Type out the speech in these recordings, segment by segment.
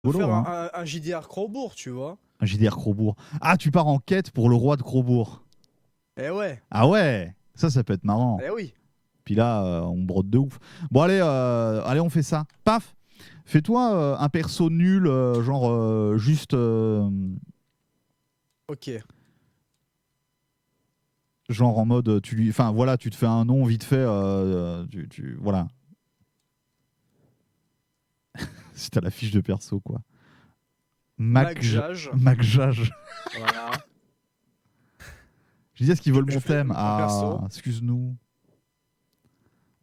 Rigolo, faire hein. un JDR Crobourg, tu vois. Un JDR Crobourg. Ah, tu pars en quête pour le roi de Crobourg. Eh ouais, Ah ouais, ça peut être marrant. eh oui. Puis là, on brode de ouf. Bon, allez, on fait ça. Paf. Fais-toi un perso nul, genre juste, Ok. genre en mode, enfin voilà, tu te fais un nom vite fait, voilà. Si t'as la fiche de perso, quoi. MacJage. MacJage. Voilà. Je disais, est-ce qu'ils veulent Je mon fais thème? un Ah, perso. excuse-nous.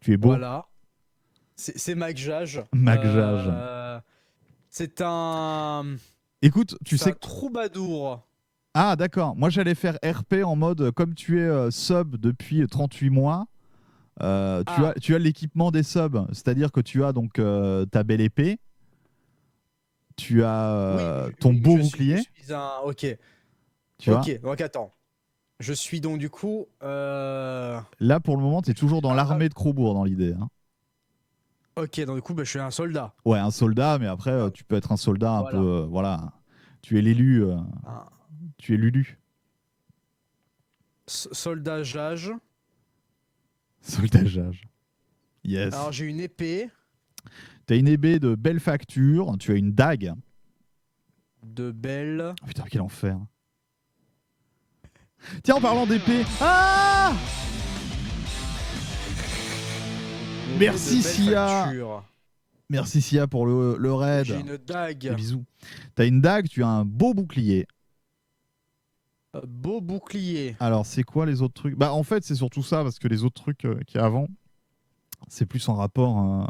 Tu es beau. Voilà. C'est MacJage. MacJage. C'est un. Écoute, tu C'est sais. un troubadour. Ah, d'accord. Moi, j'allais faire RP en mode, comme tu es sub depuis 38 mois, Ah, tu as l'équipement des subs. C'est-à-dire que tu as donc ta belle épée, tu as oui, ton oui, beau je bouclier, suis un. Ok. tu vois. Ok, donc attends. Je suis donc du coup. Là, pour le moment, tu es toujours dans l'armée de Crobourg dans l'idée, hein. Ok, donc du coup, bah, je suis un soldat. Ouais, un soldat, mais après, Ah, tu peux être un soldat un peu. voilà. Voilà. Tu es l'élu. Un Tu es Lulu. soldat Jage. Soldat Jage. Yes. Alors j'ai une épée Tu as une épée de belle facture, tu as une dague. de belle. Oh, putain, quel enfer. Tiens, en parlant d'épée. Ah, merci De belle Sia. facture. Merci Sia pour le raid. J'ai une Des dague. bisous. T'as une dague, tu as un beau bouclier. Beau bouclier. Alors, c'est quoi les autres trucs? Bah, en fait, c'est surtout ça, parce que les autres trucs qu'il y a avant, c'est plus en rapport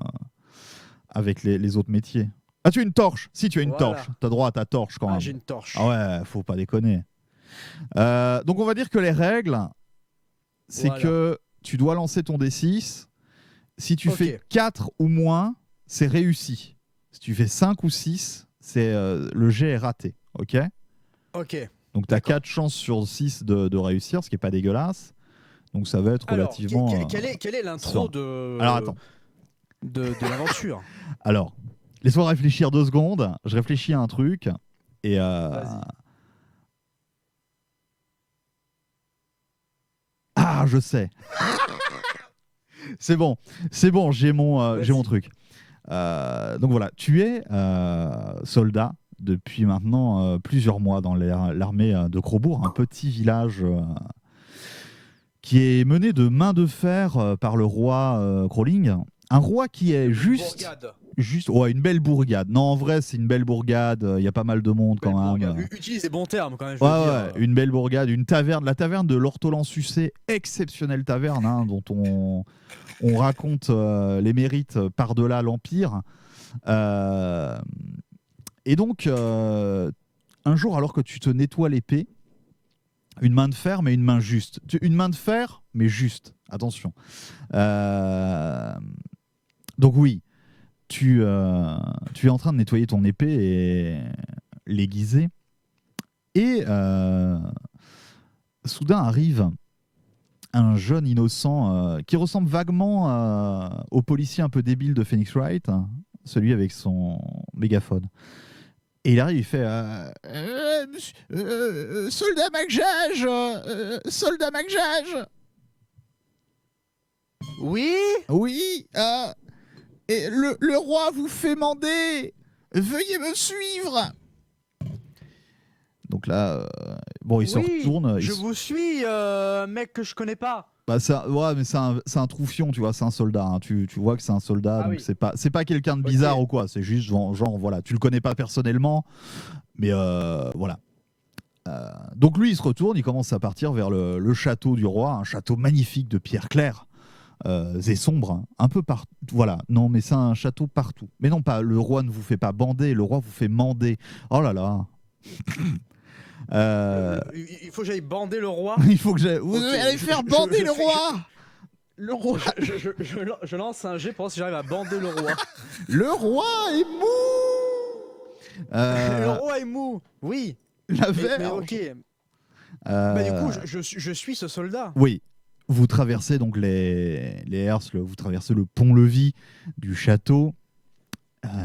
avec les autres métiers. Ah, tu as une torche. Si, tu as une Voilà. torche. T'as droit à ta torche quand Ah, même. j'ai une torche. Ah ouais, faut pas déconner. Donc, on va dire que les règles, c'est Voilà. que tu dois lancer ton D6. Si tu fais Ok. 4 ou moins, c'est réussi. Si tu fais 5 ou 6, le jet est raté. Ok. Ok. Donc tu as D'accord. 4 chances sur 6 de réussir, ce qui n'est pas dégueulasse. Donc ça va être Alors, relativement. quelle est l'intro Sûr. Alors attends. de l'aventure? Alors, laisse-moi réfléchir 2 secondes. Je réfléchis à un truc. Et. Vas-y. Ah, je sais. C'est bon. J'ai mon Vas-y. truc. Donc voilà, tu es soldat depuis maintenant plusieurs mois dans l'armée de Crobourg, un petit village qui est mené de main de fer par le roi Crawling. Un roi qui est Bourgade. ouais, une belle bourgade. Non, en vrai, c'est une belle bourgade. Il y a pas mal de monde Belle quand même. bourgade. Utilise les bons termes quand même, je Ouais, veux dire. ouais, une belle bourgade, une taverne, la taverne de l'Ortolan Sucé, exceptionnelle taverne, hein, dont on raconte les mérites par-delà l'Empire. Euh, et donc, un jour, alors que tu te nettoies l'épée, une main de fer, mais une main juste. Une main de fer, mais juste. Attention. Euh, donc oui, tu es en train de nettoyer ton épée et l'aiguiser. Et soudain arrive un jeune innocent qui ressemble vaguement au policier un peu débile de Phoenix Wright, hein, celui avec son mégaphone. Et il arrive, il fait soldat MacJage, soldat MacJage. Oui. Oui, et le roi vous fait mander. Veuillez me suivre. Donc là, bon, il se Oui. retourne. Je vous suis, mec que je connais pas. Bah, ouais, mais c'est un troufion, tu vois, c'est un soldat, hein. Tu vois que c'est un soldat, Ah donc oui. c'est pas quelqu'un de Ok. bizarre ou quoi. C'est juste genre, voilà, tu le connais pas personnellement, mais voilà. Donc lui, il se retourne, il commence à partir vers le château du roi, un château magnifique de pierre claire et sombre, hein, un peu partout. Voilà, non, mais c'est un château partout. Mais non, pas le roi ne vous fait pas bander, le roi vous fait mander. Oh là là. Il faut que j'aille bander le roi. Il faut que j'aille. Vous Ok, allez faire bander le roi. Le roi. Je lance un jet pour voir si j'arrive à bander le roi. Le roi est mou. Le roi est mou. Oui. La Mais verge. ok. Bah du coup, je suis ce soldat. Oui. Vous traversez donc les herses, vous traversez le pont-levis du château.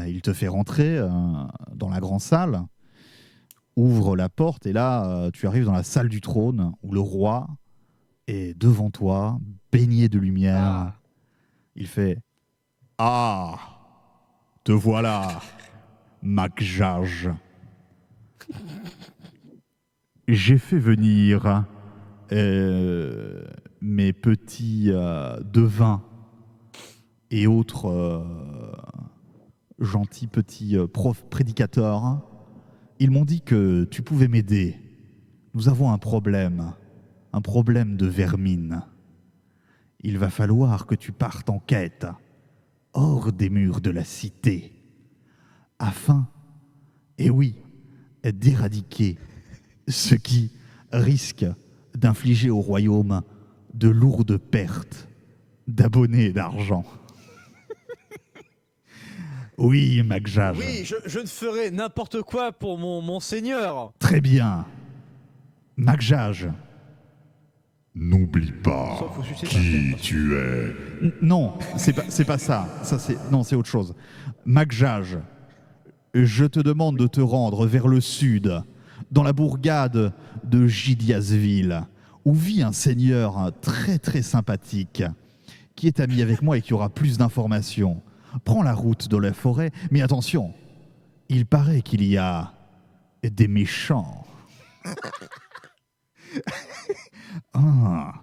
Il te fait rentrer dans la grande salle, ouvre la porte et là, tu arrives dans la salle du trône où le roi est devant toi, baigné de lumière. Ah. Il fait « Ah, te voilà, Macjage. J'ai fait venir mes petits devins et autres gentils petits prédicateurs. Ils m'ont dit que tu pouvais m'aider. Nous avons un problème de vermine. Il va falloir que tu partes en quête hors des murs de la cité afin, et oui, d'éradiquer ce qui risque d'infliger au royaume de lourdes pertes d'abonnés et d'argent. » Oui, Macjage. Oui, je ne ferai n'importe quoi pour mon seigneur. Très bien. Macjage. N'oublie pas qui tu es. Non, c'est pas ça. Non, c'est autre chose. Macjage, je te demande de te rendre vers le sud, dans la bourgade de Gidiasville, où vit un seigneur très très sympathique, qui est ami avec moi et qui aura plus d'informations. Prends la route de la forêt, mais attention, il paraît qu'il y a des méchants. Ah.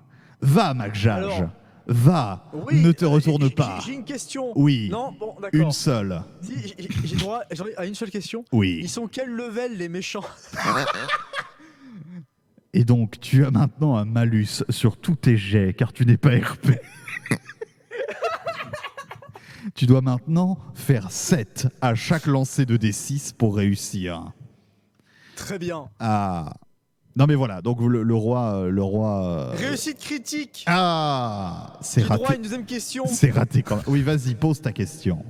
Va, Macjage. Alors, va, oui, ne te retourne pas. J'ai une question. Oui, Non, bon, d'accord. une seule. Si, j'ai droit à une seule question. Oui. Ils sont quel level, les méchants? Et donc, tu as maintenant un malus sur tous tes jets, car tu n'es pas RP. Tu dois maintenant faire 7 à chaque lancer de D6 pour réussir. Très bien. Ah. Non mais voilà, donc le roi... Réussite critique. Ah, c'est J'ai droit à raté. une deuxième question. C'est raté quand même. Oui, vas-y, pose ta question.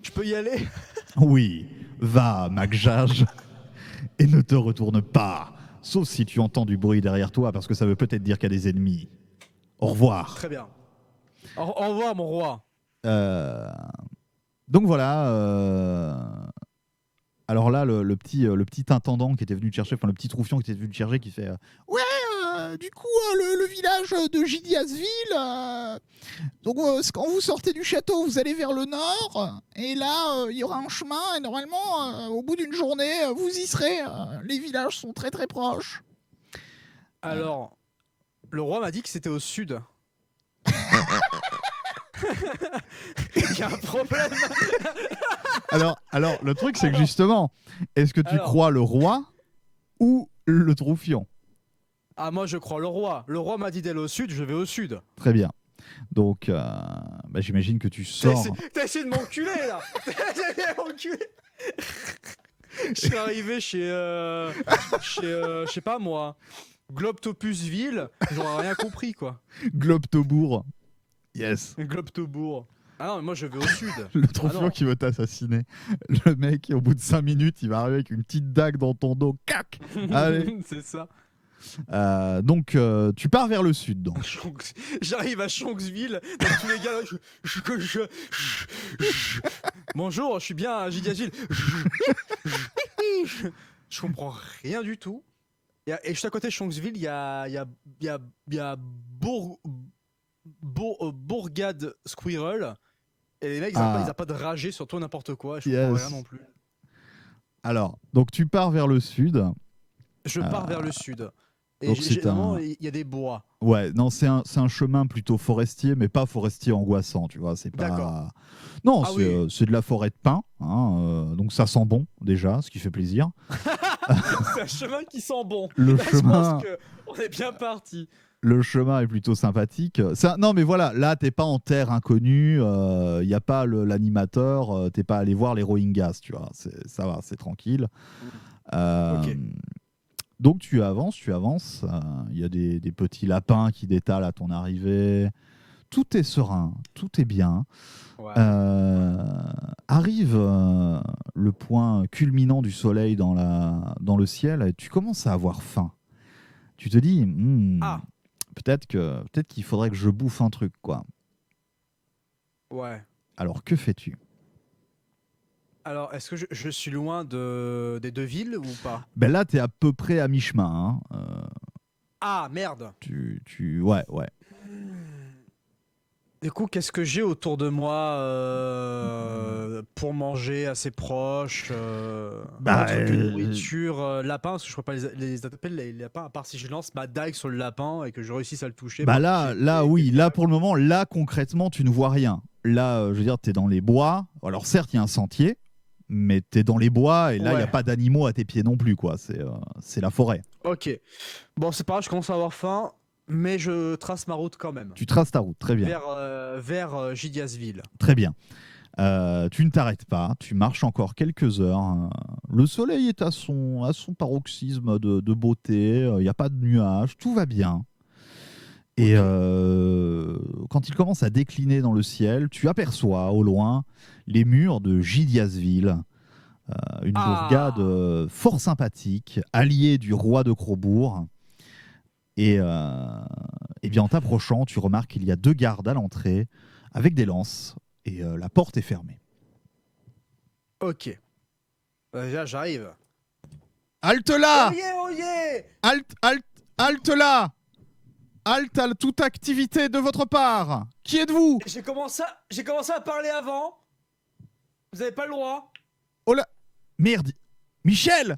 Je peux y aller? Oui, va, Macjage, et ne te retourne pas. Sauf si tu entends du bruit derrière toi, parce que ça veut peut-être dire qu'il y a des ennemis. Au revoir. Très bien. Au revoir, mon roi. Donc voilà. Alors là, le petit intendant qui était venu te chercher, enfin le petit troufion qui était venu te chercher, qui fait ouais, du coup, le village de Gidiasville, donc quand vous sortez du château, vous allez vers le nord, et là, il y aura un chemin, et normalement, au bout d'une journée, vous y serez. Les villages sont très très proches. Alors, le roi m'a dit que c'était au sud. Il y a un problème. Alors, le truc, c'est que justement, est-ce que tu crois le roi ou le troufion? Ah, moi, je crois le roi. Le roi m'a dit d'aller au sud, je vais au sud. Très bien. Donc, j'imagine que tu sors... T'as essayé de m'enculer, là. T'as essayé de m'enculer. Je suis arrivé chez je sais pas moi, Globtopusville, j'aurais rien compris, quoi. Globtobourg. Yes. Globtobourg. Ah non, mais moi je vais au sud. Le troufion qui veut t'assassiner. Le mec, au bout de 5 minutes, il va arriver avec une petite dague dans ton dos. Cac. Allez. C'est ça. Donc, tu pars vers le sud. Donc. J'arrive à Shonksville. Donc tous les gars, bonjour, je suis bien à Gidiasville. Je comprends rien du tout. Et juste à côté de Shonksville, il y a Bourgade Squirrel. Et les mecs, ils n'ont pas de ragé sur toi n'importe quoi. Je comprends rien non plus. Alors, donc tu pars vers le sud. Je pars vers le sud. Et donc généralement, il y a des bois. Ouais, non, c'est un chemin plutôt forestier, mais pas forestier angoissant, tu vois. C'est pas. D'accord. Non, c'est de la forêt de pins, hein, donc ça sent bon déjà, ce qui fait plaisir. C'est un chemin qui sent bon. Le Là, chemin. Je pense qu'on est bien parti. Le chemin est plutôt sympathique. Non, mais voilà, là, t'es pas en terre inconnue, il n'y a pas l'animateur, t'es pas allé voir les Rohingyas, tu vois. Ça va, c'est tranquille. Ok. Donc tu avances, il y a des petits lapins qui détalent à ton arrivée. Tout est serein, tout est bien. Ouais. Arrive le point culminant du soleil dans le ciel et tu commences à avoir faim. Tu te dis, peut-être qu'il faudrait que je bouffe un truc, quoi. Ouais. Alors que fais-tu? Alors, est-ce que je suis loin des deux villes ou pas? Ben là, t'es à peu près à mi-chemin. Hein. Ah, merde. Ouais. Du coup, qu'est-ce que j'ai autour de moi pour manger assez proche autre que nourriture, lapin, parce que je ne peux pas les appeler les lapins, à part si je lance ma dague sur le lapin et que je réussisse à le toucher. Bah là, oui, là pour le moment, là concrètement, tu ne vois rien. Là, je veux dire, t'es dans les bois. Alors certes, il y a un sentier, mais t'es dans les bois et là, il n'y a pas d'animaux à tes pieds non plus, quoi. C'est la forêt. Ok. Bon, c'est pas grave, je commence à avoir faim, mais je trace ma route quand même. Tu traces ta route, très bien. Vers Gidiasville. Très bien. Tu ne t'arrêtes pas, tu marches encore quelques heures. Le soleil est à son paroxysme de beauté, il n'y a pas de nuages, tout va bien. Et quand il commence à décliner dans le ciel, tu aperçois au loin les murs de Gidiasville, une bourgade fort sympathique, alliée du roi de Crobourg. Et bien en t'approchant, tu remarques qu'il y a 2 gardes à l'entrée avec des lances et la porte est fermée. Ok. Déjà, j'arrive. Halte là! Oyez! Halte là! Halte à toute activité de votre part! Qui êtes-vous? J'ai commencé à parler avant. Vous avez pas le droit. Oh là! Merde! Michel!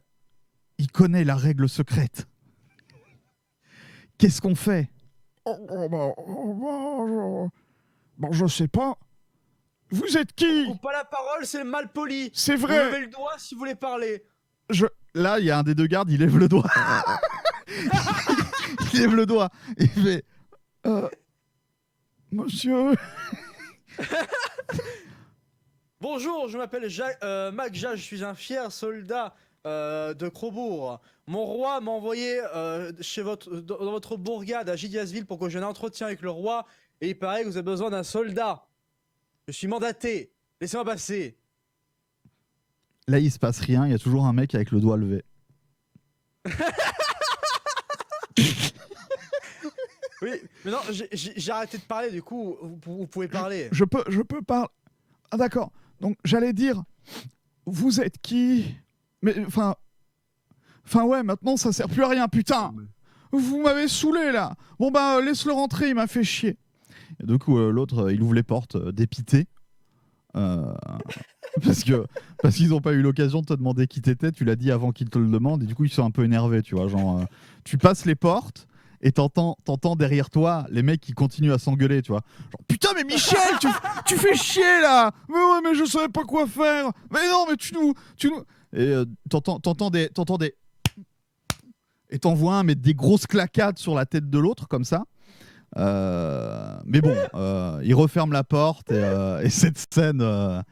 Il connaît la règle secrète. Qu'est-ce qu'on fait? Je sais pas. Vous êtes qui? Coupe pas la parole, c'est mal poli. C'est Vous vrai. levez le doigt si vous voulez parler. Là, il y a un des 2 gardes, il lève le doigt. Il lève le doigt. Il fait... Monsieur... Bonjour, je m'appelle Mac Jacques, je suis un fier soldat de Crobourg. Mon roi m'a envoyé dans votre bourgade à Gidiasville pour que j'ai un entretien avec le roi et il paraît que vous avez besoin d'un soldat. Je suis mandaté. Laissez-moi passer. Là, il se passe rien, il y a toujours un mec avec le doigt levé. Oui, mais non, j'ai arrêté de parler, du coup, vous pouvez parler. Je peux parler... Ah d'accord, donc j'allais dire... Vous êtes qui? Mais enfin ouais, maintenant ça sert plus à rien, putain. Vous m'avez saoulé là. Bon bah laisse-le rentrer, il m'a fait chier. Et du coup, l'autre, il ouvre les portes, dépité. Parce qu'ils n'ont pas eu l'occasion de te demander qui t'étais, tu l'as dit avant qu'ils te le demandent, et du coup ils sont un peu énervés, tu vois, genre tu passes les portes et t'entends derrière toi les mecs qui continuent à s'engueuler, tu vois, genre putain mais Michel, tu fais chier là, mais ouais mais je savais pas quoi faire, mais non mais tu nous et t'entends des et t'en vois un mettre des grosses claquades sur la tête de l'autre comme ça. Mais bon, il referme la porte et cette scène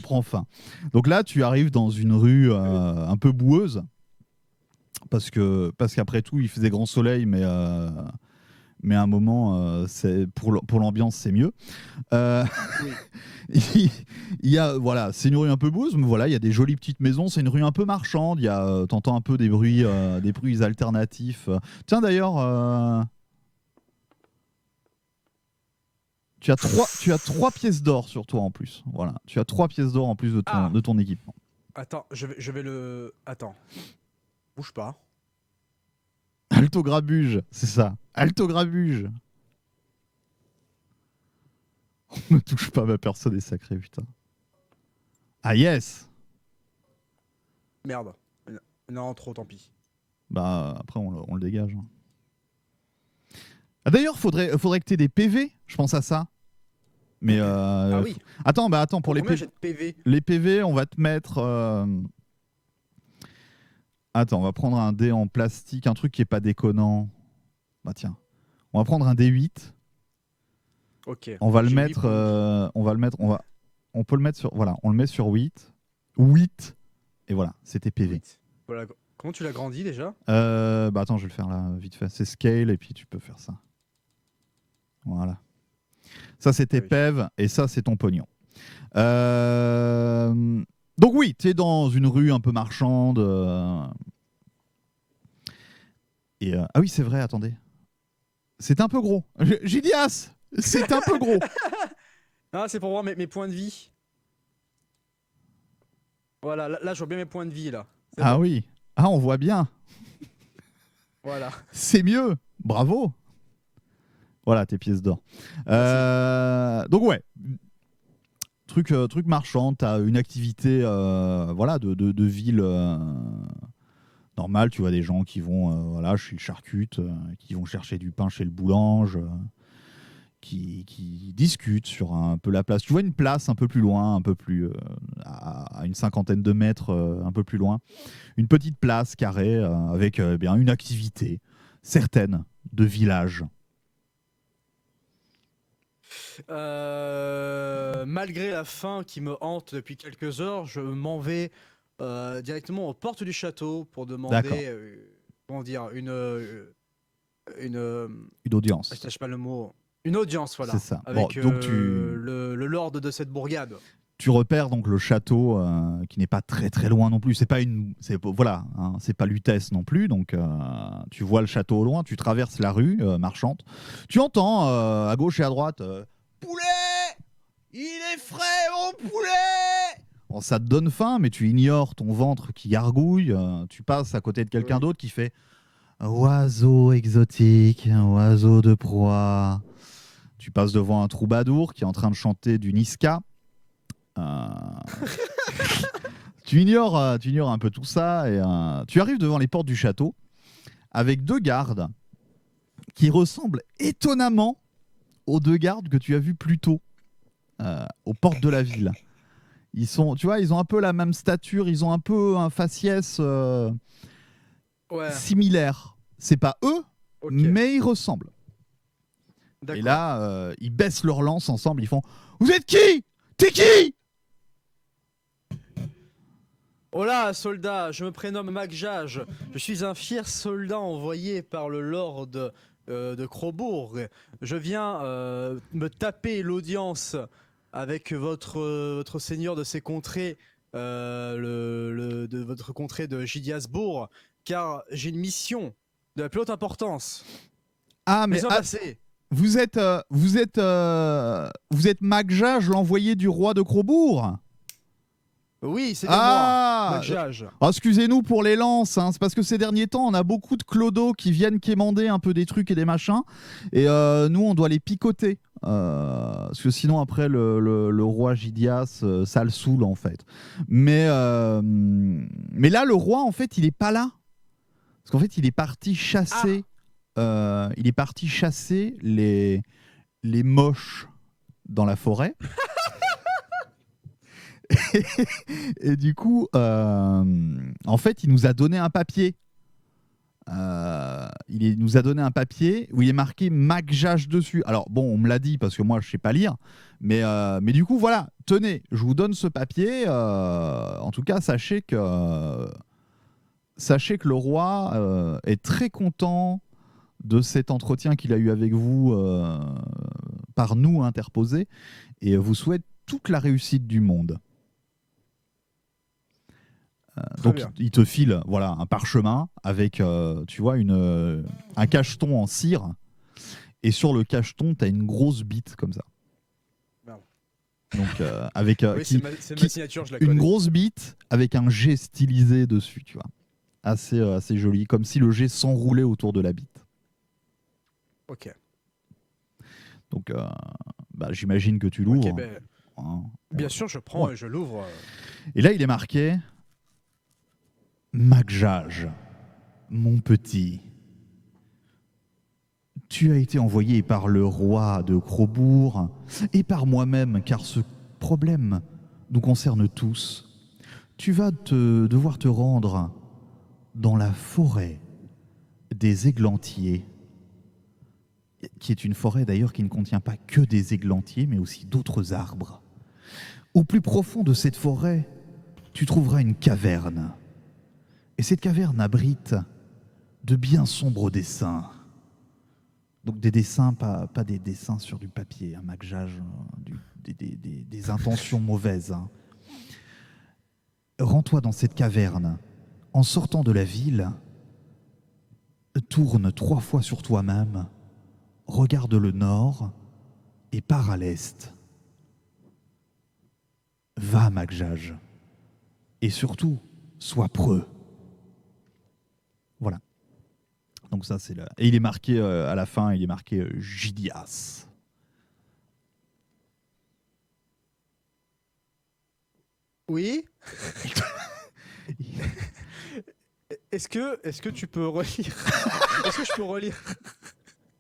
prend fin. Donc là, tu arrives dans une rue un peu boueuse parce qu'après tout, il faisait grand soleil, mais à un moment, pour l'ambiance, c'est mieux. Il y a, voilà, c'est une rue un peu boueuse, mais voilà, il y a des jolies petites maisons. C'est une rue un peu marchande. T'entends un peu des bruits alternatifs. Tiens d'ailleurs. Tu as 3 pièces d'or sur toi en plus. Voilà, tu as 3 pièces d'or en plus de ton équipement. Attends, je vais le... Attends. Bouge pas. Alto grabuge, c'est ça. Alto grabuge. On ne touche pas, ma personne est sacrée, putain. Ah yes. Merde. Non, trop, tant pis. Bah, après, on le dégage. Ah, d'ailleurs, faudrait que tu aies des PV, je pense à ça. Mais ah oui. Attends, pour les PV. Les PV, on va te mettre... Attends, on va prendre un dé en plastique, un truc qui est pas déconnant. Bah tiens, on va prendre un D8. Ok. On va le mettre... on peut le mettre sur... Voilà, on le met sur 8. 8. Et voilà, c'était PV. Voilà. Comment tu l'as grandi déjà? Bah attends, je vais le faire là, vite fait. C'est scale et puis tu peux faire ça. Voilà. Ça, c'est tes PEV et ça, c'est ton pognon. Donc oui, tu es dans une rue un peu marchande. Et ah oui, c'est vrai, attendez. C'est un peu gros. Gidias, c'est un peu gros. Ah, c'est pour voir mes points de vie. Voilà, là, je vois bien mes points de vie là. C'est Ah bon. oui. Ah, on voit bien. Voilà. C'est mieux. Bravo. Voilà tes pièces d'or. Donc ouais. Truc marchand, tu as une activité voilà, de ville normale. Tu vois des gens qui vont voilà, chez le charcute, qui vont chercher du pain chez le boulange, qui discutent sur un peu la place. Tu vois une place un peu plus loin, un peu plus à une cinquantaine de mètres un peu plus loin. Une petite place carrée avec bien une activité certaine de village. Malgré la faim qui me hante depuis quelques heures, je m'en vais directement aux portes du château pour D'accord. demander, comment dire, une, Une je audience. cherche pas le mot, une audience, C'est voilà, ça. Bon, avec donc le lord de cette bourgade. tu repères donc le château qui n'est pas très très loin non plus. C'est pas une, c'est voilà, hein, c'est pas Lutèce non plus. Donc tu vois le château au loin. Tu traverses la rue marchande. Tu entends à gauche et à droite poulet, il est frais mon poulet. Bon, ça te donne faim, mais tu ignores ton ventre qui gargouille. Tu passes à côté de quelqu'un Oui. d'autre qui fait oiseau exotique, oiseau de proie. Tu passes devant un troubadour qui est en train de chanter du Niska. Euh, tu ignores un peu tout ça et tu arrives devant les portes du château avec deux gardes qui ressemblent étonnamment aux deux gardes que tu as vus plus tôt aux portes de la ville. Ils sont, tu vois, ils ont un peu la même stature, ils ont un peu un faciès Ouais, similaire. C'est pas eux, ok, mais ils ressemblent. Et d'accord. là, ils baissent leur lance ensemble, ils font « Vous êtes qui? T'es qui ?» Hola, soldat, je me prénomme Magjage. Je suis un fier soldat envoyé par le lord de Crobourg. Je viens me taper l'audience avec votre seigneur de ces contrées, de votre contrée de Gidiasbourg, car j'ai une mission de la plus haute importance. Ah, mais Laissez-moi passer. vous êtes Magjage, l'envoyé du roi de Crobourg. Oui, c'est bien moi, Ah, Magjage. excusez-nous pour les lances, hein, c'est parce que ces derniers temps, on a beaucoup de clodos qui viennent quémander un peu des trucs et des machins, et nous, on doit les picoter. Parce que sinon, après, le roi Gidias, ça le saoule, en fait. Mais là, le roi, en fait, il est pas là. Parce qu'en fait, il est parti chasser. Il est parti chasser les moches dans la forêt. Et du coup, en fait, il nous a donné un papier. Nous a donné un papier où il est marqué Magjage dessus. Alors bon, on me l'a dit parce que moi je sais pas lire, mais du coup voilà, tenez, je vous donne ce papier. En tout cas, sachez que le roi est très content de cet entretien qu'il a eu avec vous par nous interposé et vous souhaite toute la réussite du monde. Très Donc bien. il te file voilà un parchemin avec tu vois un cacheton en cire et sur le cacheton tu as une grosse bite comme ça. Merde. Donc avec Oui, c'est ma signature, je la une connais. grosse bite avec un G stylisé dessus, tu vois. Assez joli comme si le G s'enroulait autour de la bite. Ok. Donc bah, j'imagine que tu Ok, l'ouvres. ben, Hein. bien sûr, je prends Ouais. et je l'ouvre. Et là il est marqué Magjage, mon petit. Tu as été envoyé par le roi de Crobourg et par moi-même, car ce problème nous concerne tous. Tu vas devoir te rendre dans la forêt des églantiers, qui est une forêt d'ailleurs qui ne contient pas que des églantiers, mais aussi d'autres arbres. Au plus profond de cette forêt, tu trouveras une caverne. Et cette caverne abrite de bien sombres dessins. Donc des dessins, pas des dessins sur du papier, un maquillage, des intentions mauvaises. Hein. Rends-toi dans cette caverne. En sortant de la ville, tourne 3 fois sur toi-même, regarde le nord et pars à l'est. Va, Magjage. Et surtout, sois preux. Voilà. Donc ça, c'est là. Et il est marqué à la fin, il est marqué Gidias. Oui. Est-ce que tu peux relire? Est-ce que je peux relire?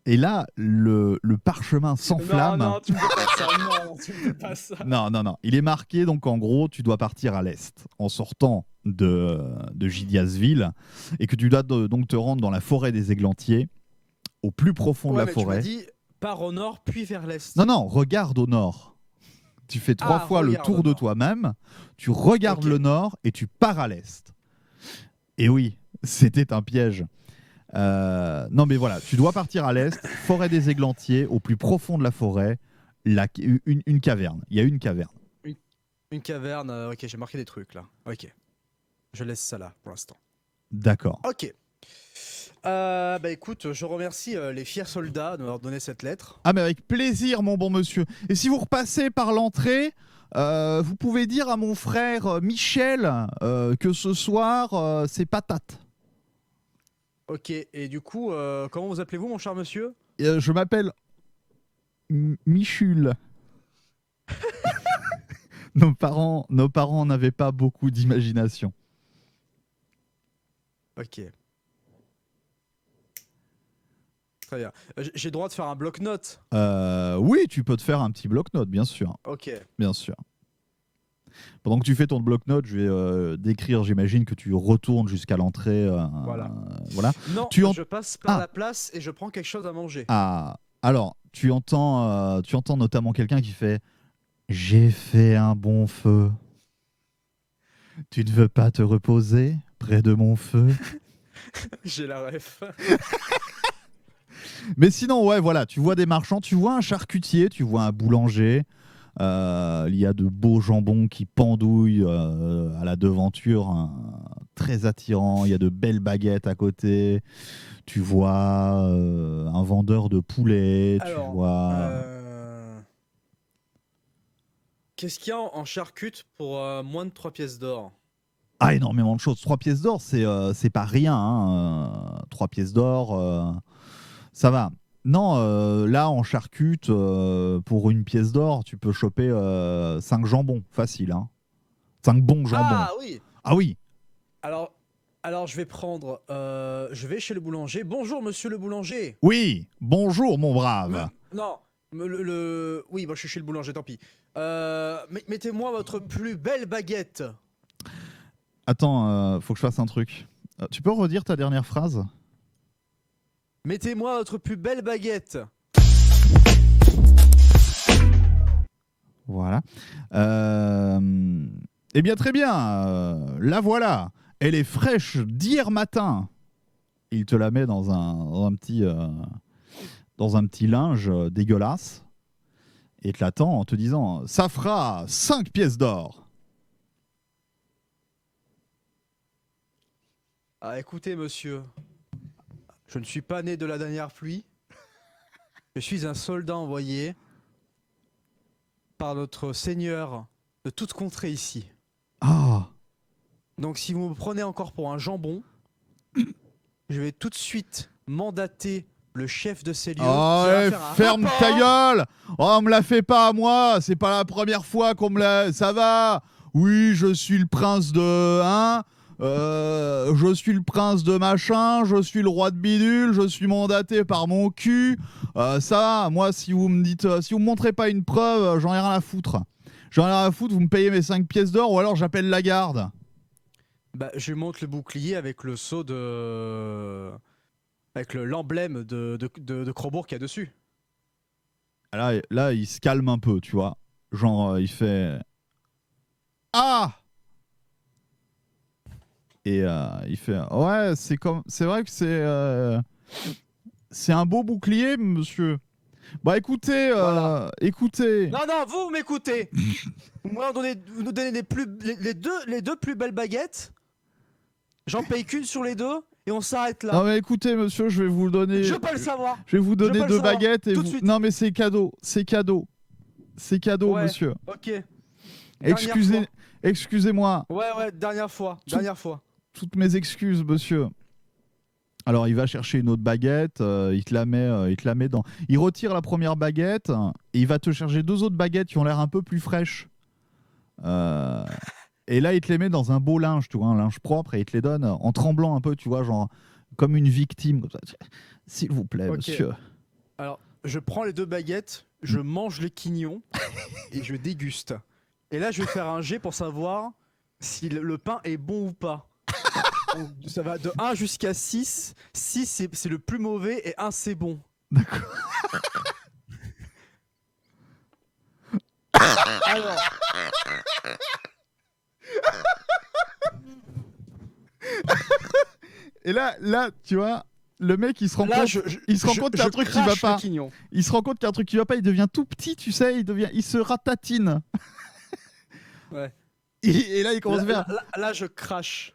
Et là, le parchemin s'enflamme. Non, tu me fais pas ça. Non, tu me fais pas ça. Non. Il est marqué, donc en gros, tu dois partir à l'est en sortant de Gidiasville et que tu dois donc te rendre dans la forêt des Églantiers, au plus profond de la mais forêt. Tu m'as dit pars au nord puis vers l'est. Non, regarde au nord. Tu fais 3 fois le tour de toi-même, tu regardes le nord et tu pars à l'est. Et oui, c'était un piège. Non mais voilà, tu dois partir à l'est, forêt des Églantiers, au plus profond de la forêt, une caverne. Il y a une caverne. Une caverne, ok, j'ai marqué des trucs là. Ok, je laisse ça là pour l'instant. D'accord. Ok. Écoute, je remercie les fiers soldats de m'avoir donné cette lettre. Ah mais avec plaisir mon bon monsieur. Et si vous repassez par l'entrée, vous pouvez dire à mon frère Michel que ce soir c'est patate. Ok, et du coup, comment vous appelez-vous mon cher monsieur? Je m'appelle Michul. Nos parents n'avaient pas beaucoup d'imagination. Ok. Très bien. J'ai le droit de faire un bloc-notes? Oui, tu peux te faire un petit bloc-notes, bien sûr. Ok. Bien sûr. Pendant que tu fais ton bloc-notes, je vais décrire, j'imagine que tu retournes jusqu'à l'entrée. Voilà. Non, je passe par la place et je prends quelque chose à manger. Ah, alors, tu entends notamment quelqu'un qui fait « J'ai fait un bon feu. Tu ne veux pas te reposer près de mon feu ?» J'ai la ref. Mais sinon, ouais, voilà, tu vois des marchands, tu vois un charcutier, tu vois un boulanger. Il y a de beaux jambons qui pendouillent à la devanture, très attirant. Il y a de belles baguettes à côté. Tu vois un vendeur de poulet. Alors, tu vois. Qu'est-ce qu'il y a en charcute pour moins de 3 pièces d'or? Ah, énormément de choses. 3 pièces d'or, c'est pas rien. Hein. 3 pièces d'or, ça va. Non, là, en charcute, pour 1 pièce d'or, tu peux choper 5 jambons, facile. Hein. 5 bons jambons. Ah oui. Ah oui. Alors je vais prendre... je vais chez le boulanger. Bonjour, monsieur le boulanger. Oui, bonjour, mon brave. Non, oui, moi je suis chez le boulanger, tant pis. Mettez-moi votre plus belle baguette. Attends, faut que je fasse un truc. Tu peux redire ta dernière phrase? Mettez-moi votre plus belle baguette. Voilà. Eh bien, très bien. La voilà. Elle est fraîche d'hier matin. Il te la met dans un petit linge dégueulasse et te l'attend en te disant « Ça fera 5 pièces d'or. » Ah, écoutez, monsieur, je ne suis pas né de la dernière pluie. Je suis un soldat envoyé par notre seigneur de toute contrée ici. Ah. Donc si vous me prenez encore pour un jambon, je vais tout de suite mandater le chef de ces lieux. Oh, ouais, ferme ta gueule. Oh, on me la fait pas à moi. C'est pas la première fois qu'on me la... Ça va. Oui, je suis le prince de... Hein, je suis le prince de machin, je suis le roi de bidule, je suis mandaté par mon cul. Ça, moi, si vous me dites, si vous me montrez pas une preuve, j'en ai rien à foutre. J'en ai rien à foutre, vous me payez mes 5 pièces d'or ou alors j'appelle la garde. Bah, je monte le bouclier avec le sceau de... avec l'emblème de Crobourg qu'il y a dessus. Là, il se calme un peu, tu vois. Genre, il fait... Ah! Et il fait ouais, c'est vrai que c'est un beau bouclier, monsieur. Bah écoutez, voilà. Écoutez. Non, vous m'écoutez. Vous nous donnez les deux plus belles baguettes. J'en paye qu'une sur les deux et on s'arrête là. Non mais écoutez, monsieur, je vais vous donner. Je veux pas le savoir. Je vais vous donner 2 baguettes et tout vous. De suite. Non mais c'est cadeau, c'est cadeau, ouais, monsieur. Ok. Excusez-moi. Ouais, dernière fois. Toutes mes excuses, monsieur. Alors il va chercher une autre baguette, il te la met dans. Il retire la première baguette et il va te chercher 2 autres baguettes qui ont l'air un peu plus fraîches. Et là il te les met dans un beau linge, tu vois, un linge propre, et il te les donne en tremblant un peu, tu vois, genre comme une victime. Comme ça. S'il vous plaît, Ok. monsieur. Alors, je prends les 2 baguettes, je mange les quignons et je déguste. Et là, je vais faire un jet pour savoir si le pain est bon ou pas. Donc, ça va de 1 jusqu'à 6. 6, c'est le plus mauvais et 1, c'est bon. D'accord. Alors, Et là, tu vois, le mec il se rend là, compte, il se rend compte qu'il y a un truc qui va crache le pas. quignon. Il se rend compte qu'il y a un truc qui va pas, il devient tout petit, tu sais, il se ratatine. Ouais. Et là il commence à faire. Là, je crache.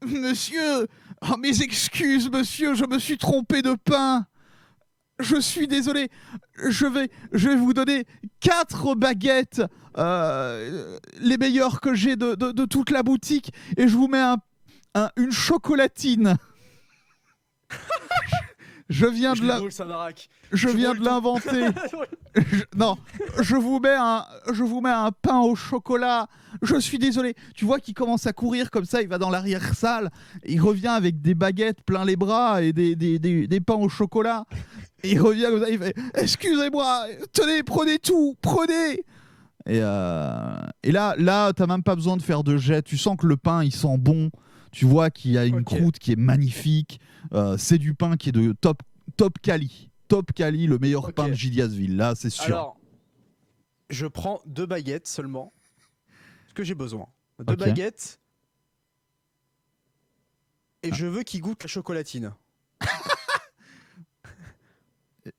Monsieur, oh, mes excuses, monsieur, je me suis trompé de pain. Je suis désolé. Je vais vous donner 4 baguettes, les meilleures que j'ai de toute la boutique, et je vous mets une chocolatine. Je viens de Drôle, Samarak. je viens de l'inventer. Non, je vous mets un pain au chocolat. Je suis désolé. Tu vois qu'il commence à courir comme ça, il va dans l'arrière-salle, il revient avec des baguettes plein les bras et des pains au chocolat. Et il revient comme ça, il fait « Excusez-moi, tenez, prenez tout, prenez !» Et là, t'as même pas besoin de faire de jet. Tu sens que le pain, il sent bon. Tu vois qu'il y a une Ok. croûte qui est magnifique. C'est du pain qui est de top quali. Top quali, le meilleur Ok. pain de Gilliasville. Là, c'est sûr. Alors, je prends 2 baguettes seulement. Ce que j'ai besoin. 2 Ok. baguettes. Et je veux qu'il goûte la chocolatine.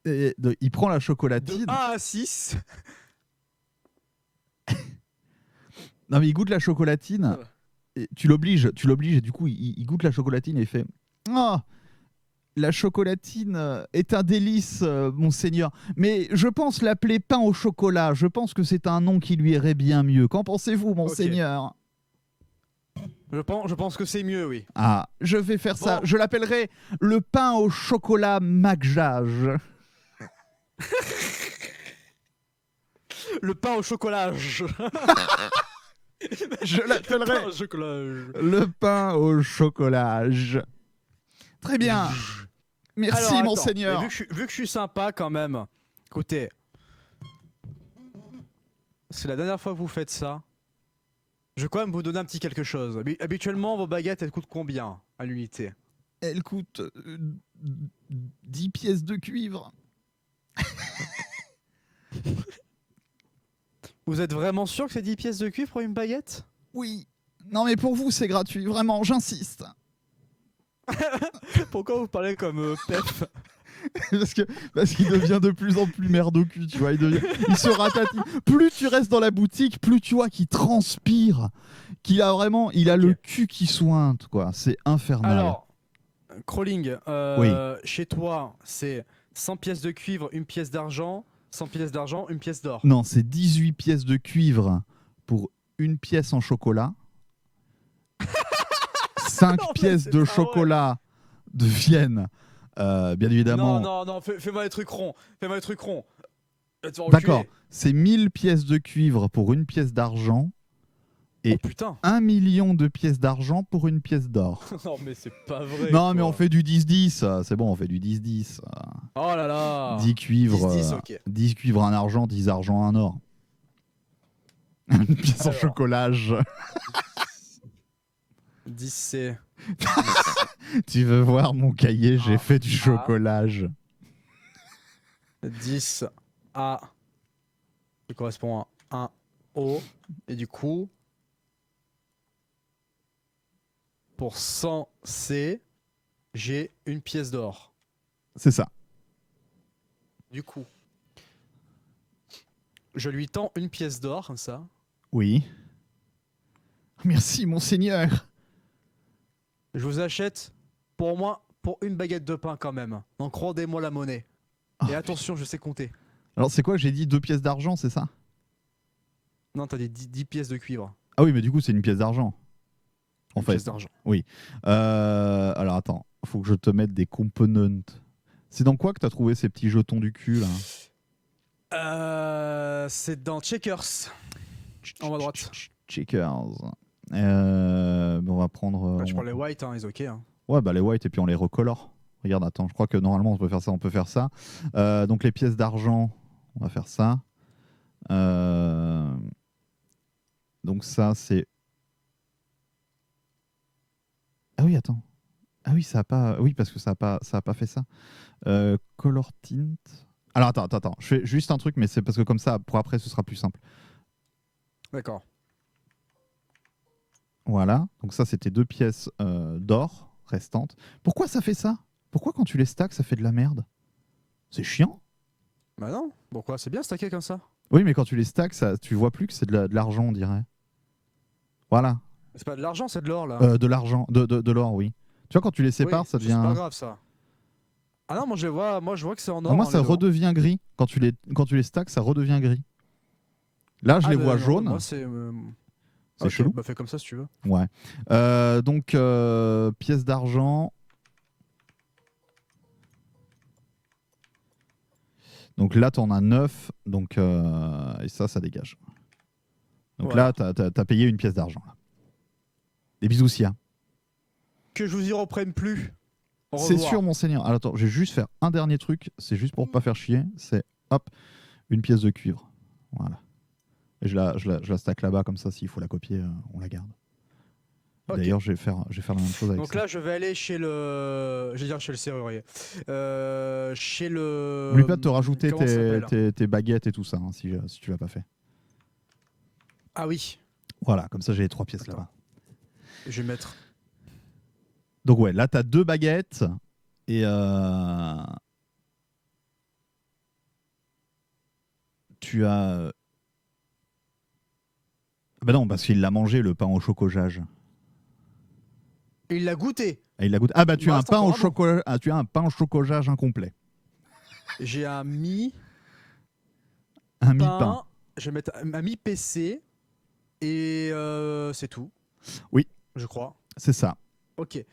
Il prend la De chocolatine. 1 à 6. Non, mais il goûte la chocolatine. Ouais. Et tu l'obliges, et du coup, il goûte la chocolatine et il fait Ah, la chocolatine est un délice, monseigneur. Mais je pense l'appeler pain au chocolat. Je pense que c'est un nom qui lui irait bien mieux. Qu'en pensez-vous, monseigneur? Je pense que c'est mieux, oui. Ah, je vais faire ça. Bon. Je l'appellerai le pain au chocolat Macjage. Le pain au chocolat. Je l'appellerai Pain au chocolat. le pain au chocolat. Très bien. Merci, Alors, attends, monseigneur. mais vu que je suis sympa quand même, écoutez, c'est la dernière fois que vous faites ça. Je vais quand même vous donner un petit quelque chose. Habituellement, vos baguettes, elles coûtent combien à l'unité? Elle coûte 10 pièces de cuivre. Vous êtes vraiment sûr que c'est 10 pièces de cuivre pour une baguette? Oui. Non, mais pour vous, c'est gratuit. Vraiment, j'insiste. Pourquoi vous parlez comme Pef? parce qu'il devient de plus en plus merde au cul, tu vois. Il se ratatine. Plus tu restes dans la boutique, plus tu vois qu'il transpire, qu'il a vraiment, il a le cul qui sointe, quoi. C'est infernal. Alors, Crawling, Oui. chez toi, c'est 100 pièces de cuivre, 1 pièce d'argent, 100 pièces d'argent, 1 pièce d'or. Non, c'est 18 pièces de cuivre pour une pièce en chocolat. 5 Non, mais pièces c'est de pas chocolat de Vienne, bien évidemment. Non, fais-moi les trucs ronds. Fais-moi les trucs ronds. Tu vas D'accord, reculer. c'est 1000 pièces de cuivre pour une pièce d'argent et Oh putain. 1 million de pièces d'argent pour une pièce d'or. Non, mais c'est pas vrai. Non, mais quoi. on fait du 10-10, c'est bon, on fait du 10-10. Oh là là. 10 cuivres, 10, ok. 10 cuivres, un argent, 10 argent, un or. Une pièce en Alors. chocolage. 10, c'est. Tu veux voir mon cahier, j'ai Ah. fait du Ah. chocolage. 10 A. Qui correspond à 1 O. Et du coup. Pour 100 C, j'ai une pièce d'or. C'est ça. Du coup. Je lui tends une pièce d'or, comme ça. Oui. Merci, monseigneur. Je vous achète, pour moi, pour une baguette de pain quand même. Donc rendez-moi la monnaie. Oh, Et attention, je sais compter. Alors c'est quoi, j'ai dit 2 pièces d'argent, c'est ça? Non, t'as dit 10 pièces de cuivre. Ah oui, mais du coup, c'est une pièce d'argent. En Une fait. pièce d'argent. Alors attends, faut que je te mette des components. C'est dans quoi que t'as trouvé ces petits jetons du cul là? C'est dans Checkers. En haut à droite. Checkers. On va prendre. Bah, je prends les white, hein, ils ok. Hein. Ouais, bah les white et puis on les recolore. Regarde, attends, je crois que normalement on peut faire ça. On peut faire ça. Donc les pièces d'argent, on va faire ça. Donc ça c'est. Ah oui, attends. Ah oui, ça a pas. Oui, parce que ça a pas fait ça. Color tint. Alors attends. Je fais juste un truc, mais c'est parce que comme ça, pour après, ce sera plus simple. D'accord. Voilà. Donc ça, c'était 2 pièces d'or restantes. Pourquoi ça fait ça? Pourquoi quand tu les stacks, ça fait de la merde? C'est chiant. Bah non. Pourquoi? C'est bien stacké comme ça. Oui, mais quand tu les stacks, ça, tu vois plus que c'est de l'argent, on dirait. Voilà. C'est pas de l'argent, c'est de l'or là. De l'argent, de l'or, oui. Tu vois, quand tu les sépares, Oui, ça devient. C'est pas grave ça. Ah non, moi je vois que c'est en or. Ah, moi, hein, ça les deux. redevient gris. Quand tu les stacks, ça redevient gris. Là, je les vois non, jaunes. Moi c'est. C'est ok, chelou. Bah fais comme ça si tu veux. Ouais. Donc, pièces d'argent. Donc là, tu en as 9. Donc, et ça dégage. Donc Voilà. là, t'as payé une pièce d'argent. Là. Des bisous, Sia. Que je vous y reprenne plus. Au C'est revoir. sûr, monseigneur. Alors, attends, je vais juste faire un dernier truc. C'est juste pour pas faire chier. C'est, hop, une pièce de cuivre. Voilà. Et je la stack là-bas, comme ça, s'il faut la copier, on la garde. Ok. D'ailleurs, je vais faire la même chose avec Donc ça. là, je vais aller chez le. Je vais dire chez le serrurier. Chez le. N'oublie pas de te rajouter Comment ça s'appelle tes baguettes et tout ça, hein, si tu l'as pas fait. Ah oui. Voilà, comme ça, j'ai les 3 pièces Attends. là-bas. Je vais mettre. Donc ouais, là, tu as 2 baguettes et tu as... Bah non, parce qu'il l'a mangé, le pain au chocolat. Il l'a goûté. Ah, il l'a goûté. Ah bah tu Il as me un reste pain au encore un bout. chocolat, tu as un pain au chocolat incomplet. J'ai un mi Un mi-pain. pain. Je vais mettre un mi PC. Et c'est tout. Oui. Je crois. C'est ça. Ok.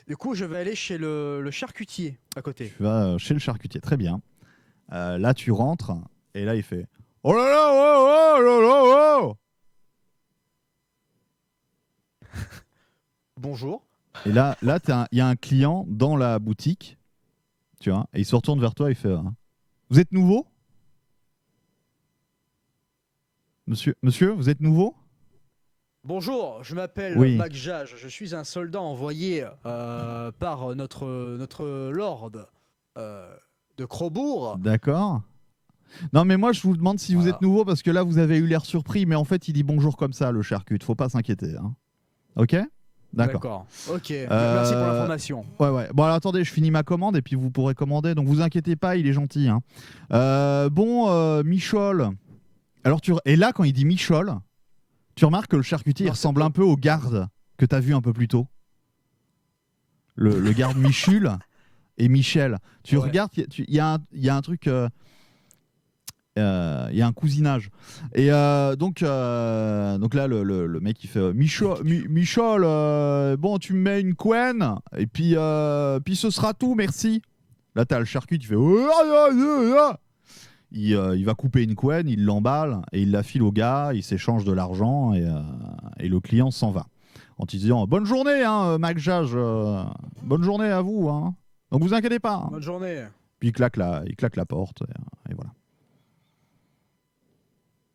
Du coup, je vais aller chez le charcutier à côté. Tu vas chez le charcutier, très bien. Là, tu rentres et là, il fait oh là là, oh, oh, oh, oh, oh. Bonjour. Et là, il y a un client dans la boutique, tu vois, et il se retourne vers toi, il fait vous êtes nouveau? Monsieur, vous êtes nouveau? Bonjour, je m'appelle Oui. Mac Jage. Je suis un soldat envoyé par notre lord de Crobourg. D'accord. Non, mais moi, je vous demande si vous Voilà. êtes nouveau parce que là, vous avez eu l'air surpris, mais en fait, il dit bonjour comme ça, le charcut. Faut pas s'inquiéter. Hein. Ok? D'accord. Ok. Merci pour l'information. Ouais. Bon, alors attendez, je finis ma commande et puis vous pourrez commander. Donc, vous inquiétez pas, il est gentil. Hein. Michol. Alors, et là, quand il dit Michol, tu remarques que le charcutier il ressemble un peu au garde que tu as vu un peu plus tôt. Le garde Michul et Michel. Tu regardes, il y a un truc. Il y a un cousinage. Et donc là, le mec, il fait Michel, bon, tu me mets une couenne, et puis ce sera tout, merci. Là, t'as le charcut, il fait il va couper une couenne, il l'emballe, et il la file au gars, il s'échange de l'argent, et le client s'en va. En te disant bonne journée, hein, Mac Jage, bonne journée à vous. Hein. Donc vous inquiétez pas. Hein. Bonne journée. Puis il claque la porte, et voilà.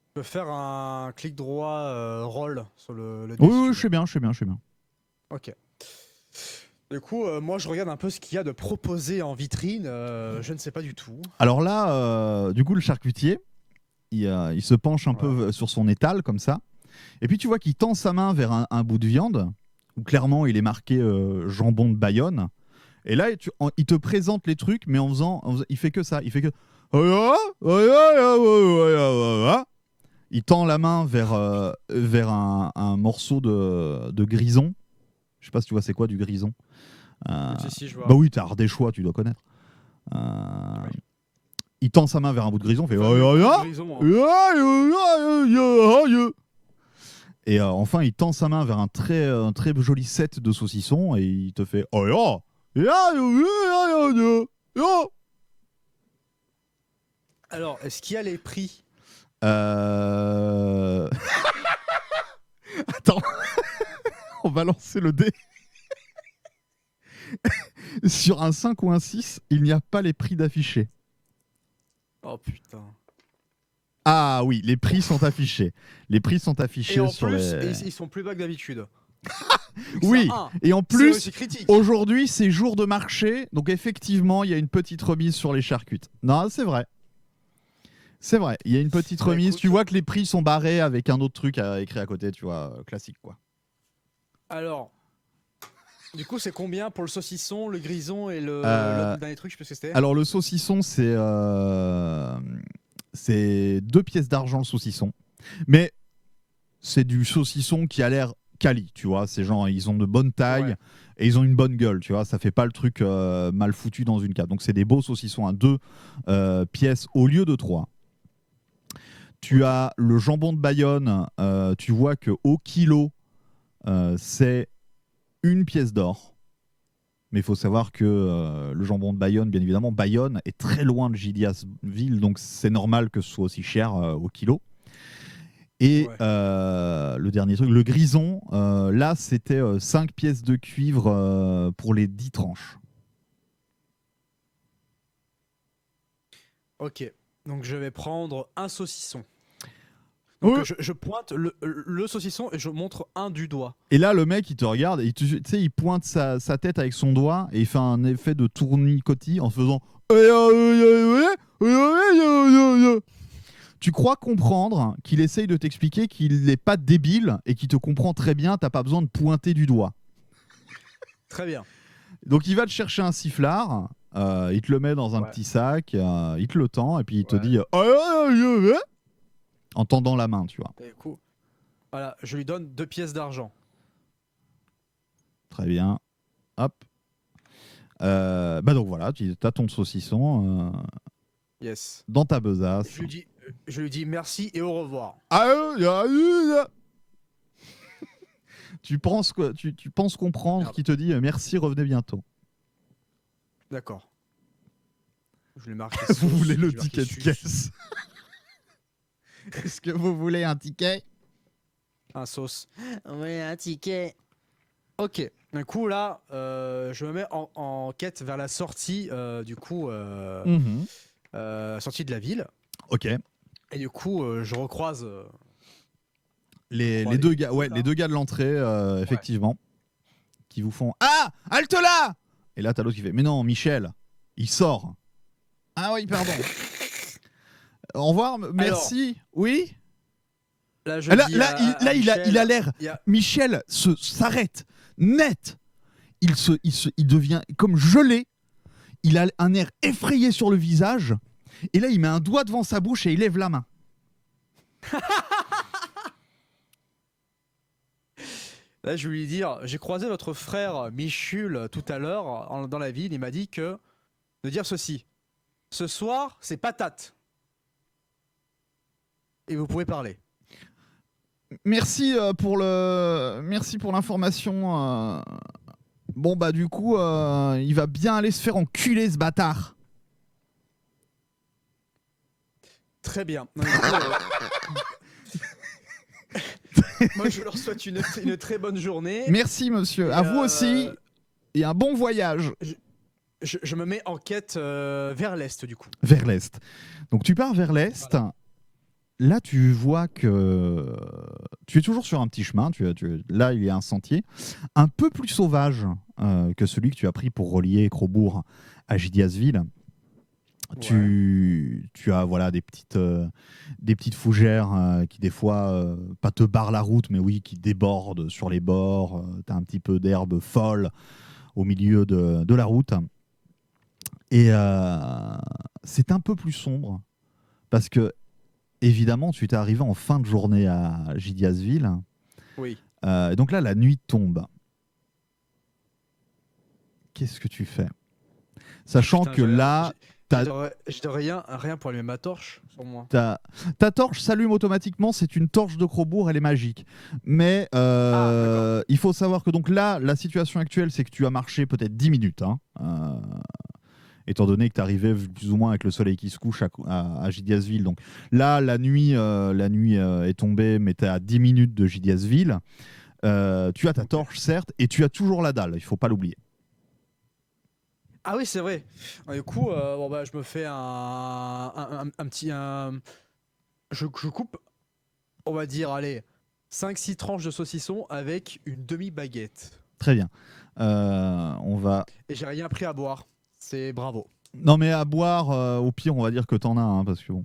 Je peux faire un clic droit roll sur le Oui, je sais bien. Ok. Du coup, moi je regarde un peu ce qu'il y a de proposé en vitrine. Je ne sais pas du tout. Alors là, du coup, le charcutier, il se penche un peu sur son étal, comme ça. Et puis tu vois qu'il tend sa main vers un bout de viande, où clairement il est marqué jambon de Bayonne. Et là, il te présente les trucs, mais il fait que ça. Il fait que... Il tend la main vers un morceau de grison. Je sais pas si tu vois c'est quoi du grison. Si, je vois. Bah oui, t'as Ardéchois, tu dois connaître. Il tend sa main vers un bout de grison, fait Et enfin, il tend sa main vers un très joli set de saucissons et il te fait oh ya, Alors, est-ce qu'il y a les prix? Attends, on va lancer le dé. Sur un 5 ou un 6, il n'y a pas les prix d'affichés. Oh putain. Ah oui, les prix sont affichés. Les prix sont affichés Et en sur plus, les... ils sont plus bas que d'habitude. Oui, et en C'est plus, aussi critique. aujourd'hui, c'est jour de marché, donc effectivement, il y a une petite remise sur les charcutes. Non, c'est vrai. C'est vrai, il y a une petite Bah, remise. écoute. Tu vois que les prix sont barrés avec un autre truc écrit à côté, tu vois, classique quoi. Alors, du coup, c'est combien pour le saucisson, le grison et le dernier truc, je sais pas ce que c'était. Alors le saucisson, c'est 2 pièces d'argent le saucisson, mais c'est du saucisson qui a l'air quali, tu vois. C'est genre ils ont de bonnes tailles Ouais. et ils ont une bonne gueule, tu vois. Ça fait pas le truc mal foutu dans une cave. Donc c'est des beaux saucissons à 2 pièces au lieu de 3. Tu as le jambon de Bayonne. Tu vois que au kilo, c'est 1 pièce d'or. Mais il faut savoir que le jambon de Bayonne, bien évidemment, Bayonne est très loin de Gidiasville, donc c'est normal que ce soit aussi cher au kilo. Et Ouais. le dernier truc, le grison, là c'était 5 pièces de cuivre pour les 10 tranches. Ok, donc je vais prendre un saucisson. Donc Ouais. je pointe le saucisson et je montre un du doigt. Et là, le mec, il te regarde, et tu sais, il pointe sa tête avec son doigt et il fait un effet de tournicotis en faisant. Tu crois comprendre qu'il essaye de t'expliquer qu'il n'est pas débile et qu'il te comprend très bien, t'as pas besoin de pointer du doigt. Très bien. Donc il va te chercher un sifflard, il te le met dans un Ouais. petit sac, il te le tend et puis il te Ouais. dit en tendant la main, tu vois. Et du coup, voilà, je lui donne 2 pièces d'argent. Très bien. Hop. Bah donc voilà, tu as ton saucisson Yes. dans ta besace. Je lui dis merci et au revoir. Tu penses comprendre Merde. qu'il te dit merci, revenez bientôt. D'accord. Je lui marque. Vous voulez le ticket de caisse? Est-ce que vous voulez un ticket? Un sauce. Oui, un ticket. Ok. Du coup là, je me mets en quête vers la sortie du coup, sortie de la ville. Ok. Et du coup, je recroise. Les crois deux les- gars, ouais, là. les deux gars de l'entrée, effectivement, qui vous font ah, halte là. Et là, t'as l'autre qui fait mais non, Michel, il sort. Ah oui, pardon. Au revoir, merci. Oui. Là, je Là, dis là, à il Michel, a l'air. il y a- Michel s'arrête net. Il devient comme gelé. Il a un air effrayé sur le visage. Et là, il met un doigt devant sa bouche et il lève la main. Là, je vais lui dire, j'ai croisé votre frère Michul tout à l'heure dans la ville. Il m'a dit de dire ceci. Ce soir, c'est patate. Et vous pouvez parler. Merci pour l'information. Bon bah du coup, il va bien aller se faire enculer ce bâtard. Très bien. Donc, du coup, moi, je leur souhaite une très bonne journée. Merci monsieur. Et, À vous aussi et un bon voyage. Je me mets en quête vers l'est du coup. Vers l'est. Donc tu pars vers l'est. Voilà. Là, tu vois que tu es toujours sur un petit chemin. Là, il y a un sentier un peu plus sauvage que celui que tu as pris pour relier Crobourg à Gidiasville. Tu as voilà des petites fougères qui des fois pas te barrent la route, mais oui, qui débordent sur les bords. Tu as un petit peu d'herbe folle au milieu de la route. Et c'est un peu plus sombre parce que évidemment, tu t'es arrivé en fin de journée à Gidiasville. Oui. Donc là, la nuit tombe. Qu'est-ce que tu fais? Sachant Putain, que là, T'as- J'ai de rien pour allumer ma torche sur moi. Ta torche s'allume automatiquement, c'est une torche de Crobourg, elle est magique. Mais il faut savoir que donc là, la situation actuelle, c'est que tu as marché peut-être 10 minutes. Hein, étant donné que tu arrivais plus ou moins avec le soleil qui se couche à Gidiasville. Donc là, la nuit est tombée, mais tu es à 10 minutes de Gidiasville. Tu as ta torche, certes, et tu as toujours la dalle, il faut pas l'oublier. Ah oui, c'est vrai. Du coup, bon, bah, je me fais un petit... Je coupe, on va dire, allez, 5-6 tranches de saucisson avec une demi-baguette. Très bien. On va... Et j'ai rien pris à boire. C'est bravo. Non, mais à boire, au pire, on va dire que t'en as, hein, parce que bon.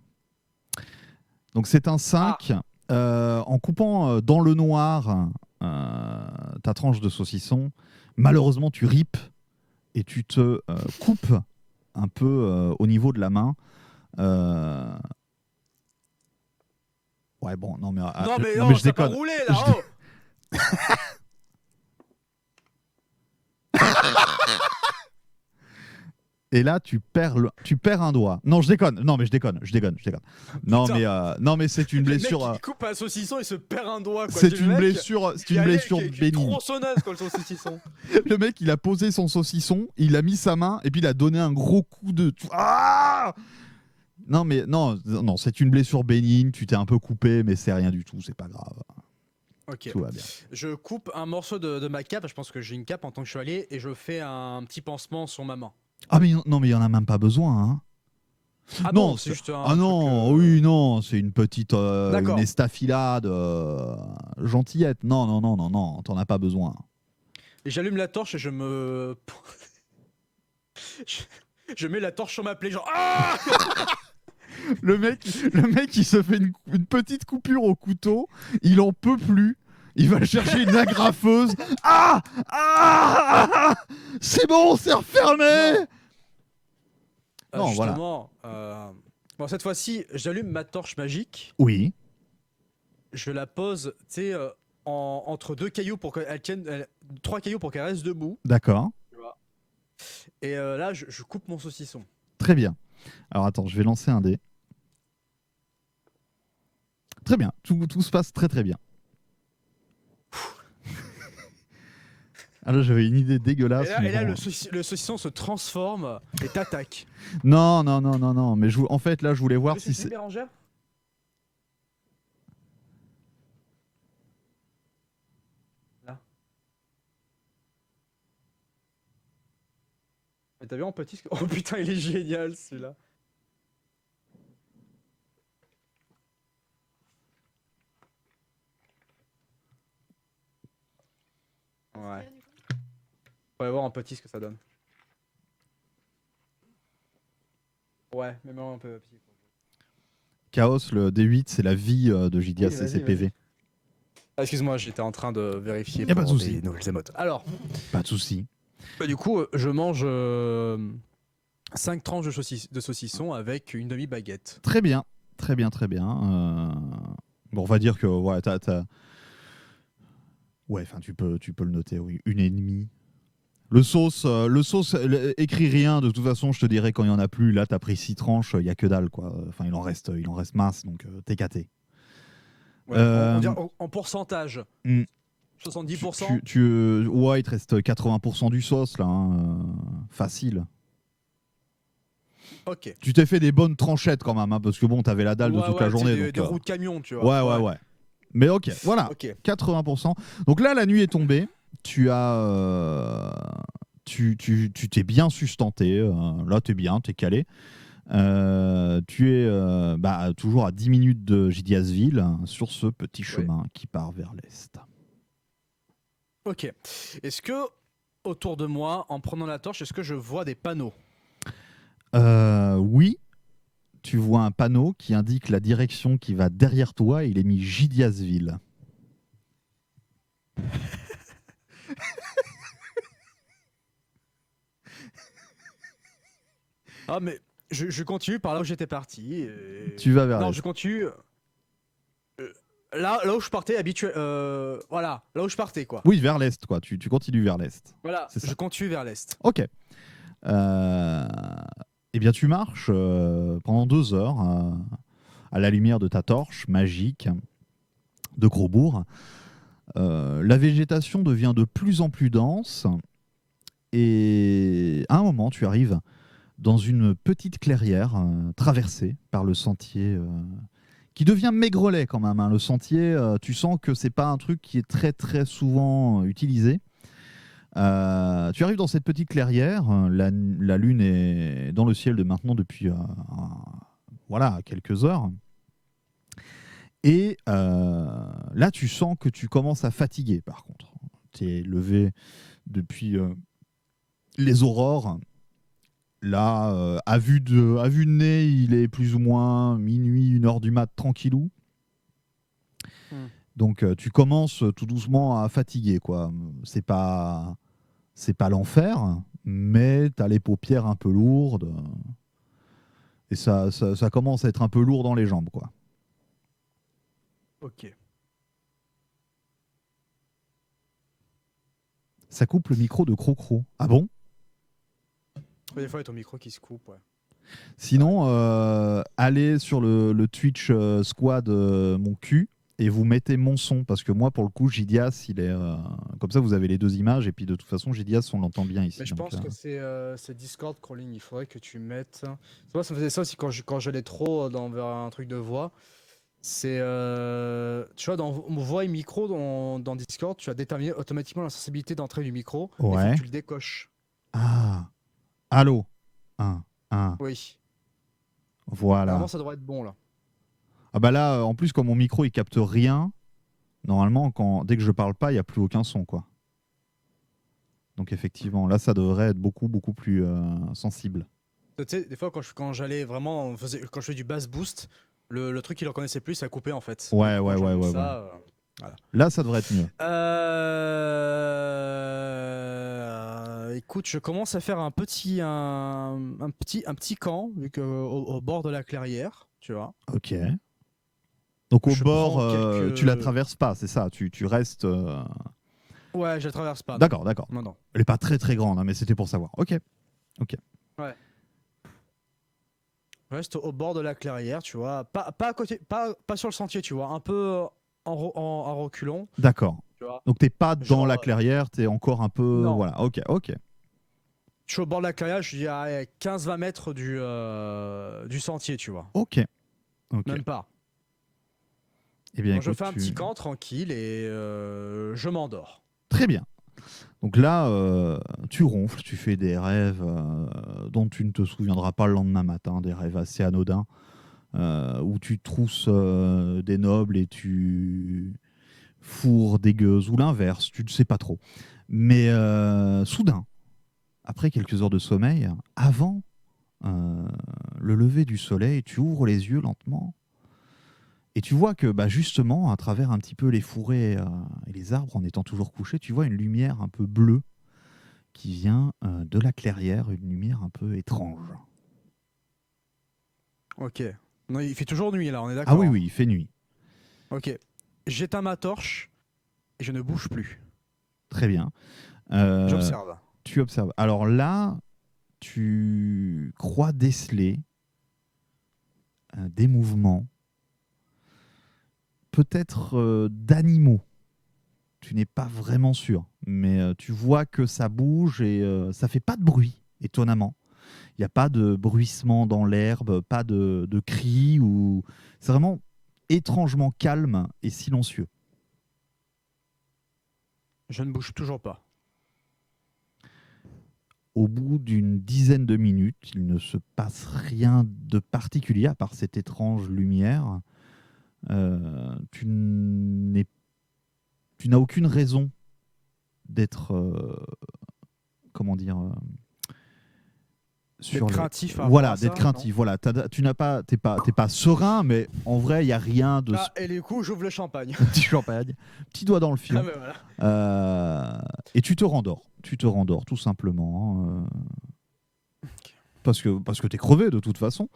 Donc c'est un 5. En coupant dans le noir ta tranche de saucisson, malheureusement, tu ripes et tu te coupes un peu au niveau de la main. Ouais, bon, non, mais, non, mais je ça peut déconne. rouler, là, oh. Et là, tu perds un doigt. Non, je déconne. Non, mais je déconne. Non, mais c'est une blessure. Le mec, il coupe un saucisson et se perd un doigt. Quoi. C'est une blessure bénigne. Tronçonneuse, quoi, le saucisson. Le mec, il a posé son saucisson, il a mis sa main et puis il a donné un gros coup de. Ah non, mais non, c'est une blessure bénigne. Tu t'es un peu coupé, mais c'est rien du tout. C'est pas grave. Ok. Tout va bien. Je coupe un morceau de ma cape. Je pense que j'ai une cape en tant que chevalier et je fais un petit pansement sur ma main. Ah mais non, mais il y en a même pas besoin. Hein. Ah non, bon, c'est juste un ah non, truc, oui, non, c'est une petite une estafilade gentillette. Non, t'en as pas besoin. Et j'allume la torche et je me... je mets la torche sur ma plaie, genre... Ah le mec, il se fait une petite coupure au couteau, il en peut plus. Il va chercher une agrafeuse. C'est bon, c'est refermé. Non, justement, bon, cette fois-ci, j'allume ma torche magique. Oui. Je la pose, tu sais, entre deux cailloux pour qu'elle tienne, 3 cailloux pour qu'elle reste debout. D'accord. Et là, je coupe mon saucisson. Très bien. Alors attends, je vais lancer un dé. Très bien. Tout se passe très très bien. Alors j'avais une idée dégueulasse. Et là, le saucisson se transforme et t'attaque. Non. Mais en fait, là, je voulais voir si c'est... c'est... Bérangère ? Là. Mais t'as vu en petit... Oh putain, il est génial, celui-là. Ouais. On va voir en petit ce que ça donne. Ouais, mais un peu petit. Chaos, le D8, c'est la vie de Gidias et ses PV. Ah, excuse-moi, j'étais en train de vérifier pas de souci. les nouvelles émotes. Alors, pas de souci. Bah, du coup, je mange 5 tranches de saucisson avec une demi-baguette. Très bien. Bon, on va dire que ouais, ouais, enfin, tu peux le noter, oui. 1,5. Le sauce, écrit rien. De toute façon, je te dirais quand il y en a plus. Là, t'as pris 6 tranches, il y a que dalle, quoi. Enfin, il en reste masse, donc t'es caté. Ouais, on dirait en pourcentage. 70%. Ouais, il te reste 80% du sauce là, hein, facile. Ok. Tu t'es fait des bonnes tranchettes quand même, hein, parce que bon, t'avais la dalle de toute la journée. Des roues de camion, tu vois. Ouais. Mais ok, voilà. Okay. 80%. Donc là, la nuit est tombée. Tu t'es bien sustenté. Là, t'es bien, t'es calé. Tu es toujours à 10 minutes de Gidiasville, hein, sur ce petit chemin qui part vers l'est. Ok. Est-ce que, autour de moi, en prenant la torche, est-ce que je vois des panneaux ? Oui. Tu vois un panneau qui indique la direction qui va derrière toi. Il est mis Gidiasville. Ah, mais je continue par là où j'étais parti. Tu vas vers l'est. Non, je continue. Là où je partais voilà, là où je partais, quoi. Oui, vers l'est, quoi. Tu continues vers l'est. Voilà, je continue vers l'est. Ok. Eh bien, tu marches pendant 2 heures à la lumière de ta torche magique de Grosbourg. La végétation devient de plus en plus dense et à un moment, tu arrives dans une petite clairière traversée par le sentier qui devient maigrelet quand même. Hein. Le sentier, tu sens que c'est pas un truc qui est très très souvent utilisé. Tu arrives dans cette petite clairière, la lune est dans le ciel de maintenant depuis voilà, quelques heures. Et là, tu sens que tu commences à fatiguer par contre. Tu es levé depuis les aurores. Là, à vue de nez, il est plus ou moins minuit, 1h du mat, tranquillou. Donc tu commences tout doucement à fatiguer, quoi. C'est pas l'enfer, mais tu as les paupières un peu lourdes. Et ça commence à être un peu lourd dans les jambes, quoi. Ok. Ça coupe le micro de Crocro. Ah bon? Des fois, il y a ton micro qui se coupe, ouais. Sinon, allez sur le Twitch Squad mon cul et vous mettez mon son parce que moi pour le coup Gidias il est comme ça vous avez les 2 images et puis de toute façon Gidias on l'entend bien ici. Mais je donc, pense que c'est Discord crawling. Il faudrait que tu mettes. Moi, ça me faisait ça aussi quand j'allais trop vers un truc de voix. C'est. Tu vois, dans voix et micro dans Discord, tu as déterminé automatiquement la sensibilité d'entrée du micro. Il faut Ouais. que tu le décoches. Ah, allô, 1, Oui. voilà. Normalement, ça devrait être bon là. Ah bah là en plus comme mon micro il capte rien, normalement dès que je parle pas il y a plus aucun son, quoi. Donc effectivement là ça devrait être beaucoup plus sensible. Tu sais, des fois, quand j'allais vraiment. Quand je fais du bass boost, le truc qu'il reconnaissait plus, ça a coupé en fait. Ouais. Ça, voilà. Là ça devrait être mieux. Écoute, je commence à faire un petit camp vu que au bord de la clairière, tu vois. Ok. Donc au Je bord, prends quelques- tu la traverses pas, c'est ça. Tu restes. Ouais, je la traverse pas. D'accord. Non. Elle est pas très très grande, hein, mais c'était pour savoir. Ok. Ouais. Je reste au bord de la clairière, tu vois. Pas à côté, pas sur le sentier, tu vois. Un peu en reculons, D'accord. tu vois. Donc t'es pas dans Genre, la clairière, t'es encore un peu. Non. Voilà. Ok. Je suis au bord de la clairière, je suis à 15-20 mètres du sentier, tu vois. Ok. Même pas. Eh bien, Donc, je écoute, fais un petit camp tranquille et je m'endors. Très bien. Donc là, tu ronfles, tu fais des rêves dont tu ne te souviendras pas le lendemain matin, des rêves assez anodins, où tu trousses des nobles et tu fourres des gueuses, ou l'inverse, tu ne sais pas trop. Mais soudain, après quelques heures de sommeil, avant le lever du soleil, tu ouvres les yeux lentement et tu vois que justement, à travers un petit peu les fourrés et les arbres, en étant toujours couché, tu vois une lumière un peu bleue qui vient de la clairière, une lumière un peu étrange. Ok. Non, il fait toujours nuit là, on est Ah d'accord. oui, il fait nuit. Ok. J'éteins ma torche et je ne bouge plus. Très bien. J'observe. Tu observes. Alors là, tu crois déceler des mouvements, peut-être d'animaux. Tu n'es pas vraiment sûr, mais tu vois que ça bouge et ça fait pas de bruit, étonnamment. Il n'y a pas de bruissement dans l'herbe, pas de cris. C'est vraiment étrangement calme et silencieux. Je ne bouge toujours pas. Au bout d'une dizaine de minutes, il ne se passe rien de particulier à part cette étrange lumière. Tu n'as aucune raison d'être, comment dire, D'être craintif. Voilà, d'être craintif. Voilà, t'es pas serein, mais en vrai, il y a rien de. Et du coup, j'ouvre le champagne. Petit champagne, petit doigt dans le fion. Voilà. Et tu te rendors. Tu te rendors tout simplement. Okay. Parce que t'es crevé de toute façon.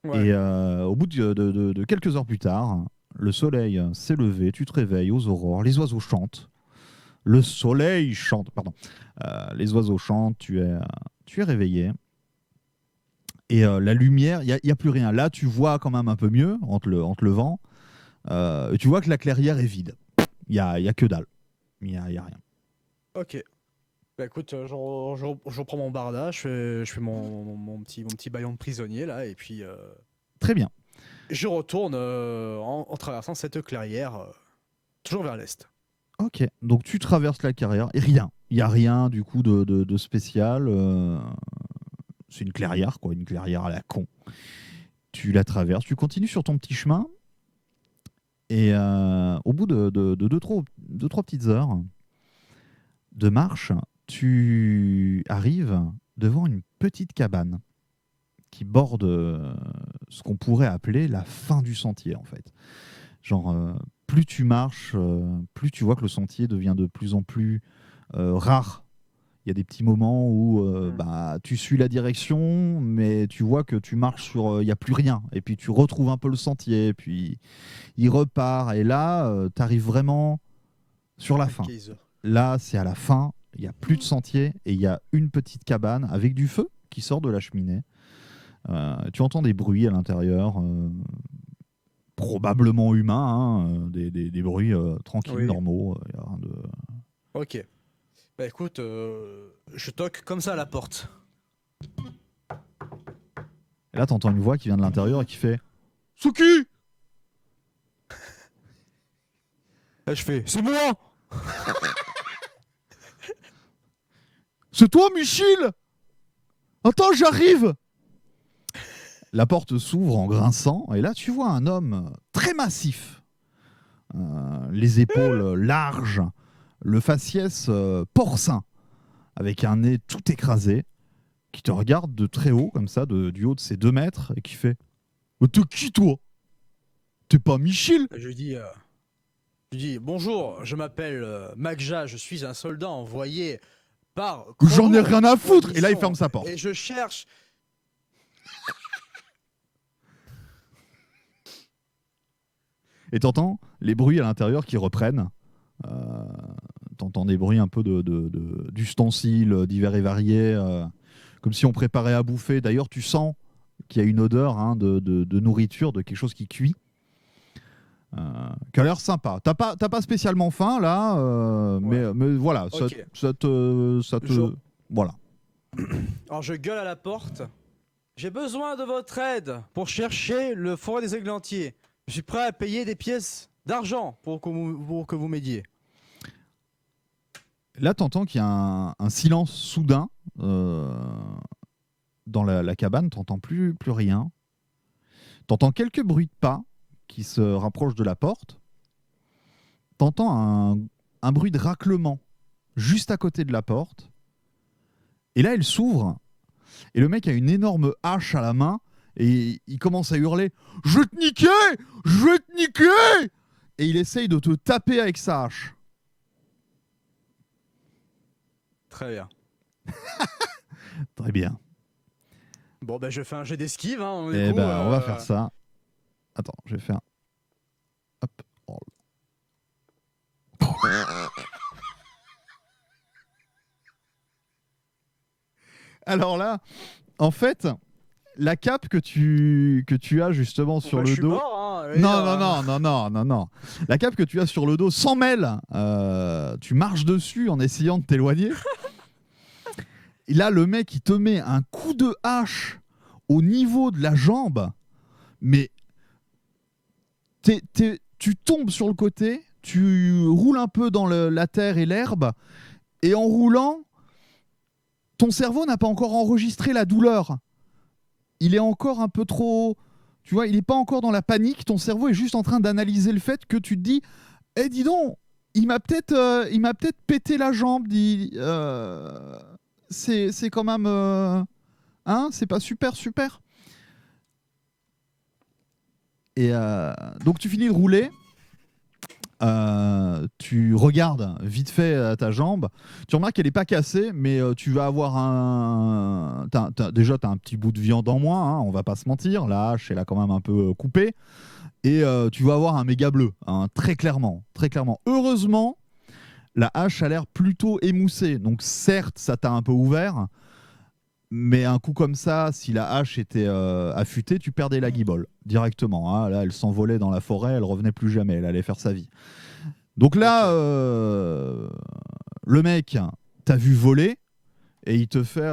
Ouais. Et au bout de quelques heures plus tard, le soleil s'est levé, tu te réveilles aux aurores, les oiseaux chantent. Le soleil chante, pardon. Les oiseaux chantent, tu es réveillé. Et la lumière, il y a plus rien. Là, tu vois quand même un peu mieux entre le vent. Tu vois que la clairière est vide. Il y a que dalle. Il y a rien. Ok. Bah écoute, je reprends mon barda, je fais mon petit baillon de prisonnier là, et puis Très bien. je retourne en traversant cette clairière, toujours vers l'est. Ok. Donc tu traverses la carrière et rien. Il y a rien du coup de spécial. C'est une clairière quoi, une clairière à la con. Tu la traverses, tu continues sur ton petit chemin et au bout de 2-3 petites heures de marche, tu arrives devant une petite cabane qui borde ce qu'on pourrait appeler la fin du sentier en fait. Genre, plus tu marches, plus tu vois que le sentier devient de plus en plus rare. Il y a des petits moments où tu suis la direction, mais tu vois que tu marches sur... Il n'y a plus rien. Et puis tu retrouves un peu le sentier, puis il repart. Et là, tu arrives vraiment sur la fin. Là, c'est à la fin. Il n'y a plus de sentier et il y a une petite cabane avec du feu qui sort de la cheminée. Tu entends des bruits à l'intérieur, probablement humains, hein, des bruits tranquilles, Oui. normaux. Y a rien de... Ok. Bah écoute, je toque comme ça à la porte. Et là, tu entends une voix qui vient de l'intérieur et qui fait « C'est qui ?» Là, je fais, c'est moi. C'est toi, Michel? Attends, j'arrive. La porte s'ouvre en grinçant et là tu vois un homme très massif, les épaules larges, le faciès porcin, avec un nez tout écrasé, qui te regarde de très haut comme ça, du haut de ses 2 mètres et qui fait « T'es qui toi? T'es pas Michel ?» Je lui dis bonjour, je m'appelle Magja, je suis un soldat envoyé par. J'en ai rien à foutre. Et là il ferme sa porte. Et je cherche. Et t'entends les bruits à l'intérieur qui reprennent. T'entends des bruits un peu d'ustensiles divers et variés, comme si on préparait à bouffer. D'ailleurs, tu sens qu'il y a une odeur de nourriture, de quelque chose qui cuit, qui a l'air sympa. T'as pas spécialement faim là, Ouais. mais voilà, Ok. ça te voilà. Alors je gueule à la porte. J'ai besoin de votre aide pour chercher le forêt des églantiers. Je suis prêt à payer des pièces d'argent pour que vous m'aidiez. Là, t'entends qu'il y a un silence soudain dans la cabane. T'entends plus rien. T'entends quelques bruits de pas qui se rapprochent de la porte. T'entends un bruit de raclement juste à côté de la porte. Et là, elle s'ouvre. Et le mec a une énorme hache à la main. Et il commence à hurler « Je vais te niquer! Je vais te niquer !» Et il essaye de te taper avec sa hache. Très bien. Très bien. Bon, ben je fais un jet d'esquive. Hein, Et on va faire ça. Attends, je vais faire... Hop. Oh. Alors là, en fait, la cape que tu as justement sur le dos... Non. La cape que tu as sur le dos s'en mêle. Tu marches dessus en essayant de t'éloigner. Et là, le mec, il te met un coup de hache au niveau de la jambe. Mais tu tombes sur le côté, tu roules un peu dans la terre et l'herbe. Et en roulant, ton cerveau n'a pas encore enregistré la douleur. Il est encore un peu trop... Tu vois, il n'est pas encore dans la panique. Ton cerveau est juste en train d'analyser le fait que tu te dis « Eh, dis donc, il m'a peut-être pété la jambe. C'est quand même... hein, c'est pas super. » Et donc, tu finis de rouler. Tu regardes vite fait ta jambe, tu remarques qu'elle n'est pas cassée, mais tu vas avoir déjà tu as un petit bout de viande en moins, hein, on va pas se mentir, la hache elle a quand même un peu coupé, et tu vas avoir un méga bleu, hein, très clairement. Heureusement, la hache a l'air plutôt émoussée, donc certes ça t'a un peu ouvert, Mais un coup comme ça, si la hache était affûtée, tu perdais la guibole directement. Hein. Là, elle s'envolait dans la forêt, elle revenait plus jamais, elle allait faire sa vie. Donc là, le mec, t'as vu voler et il te fait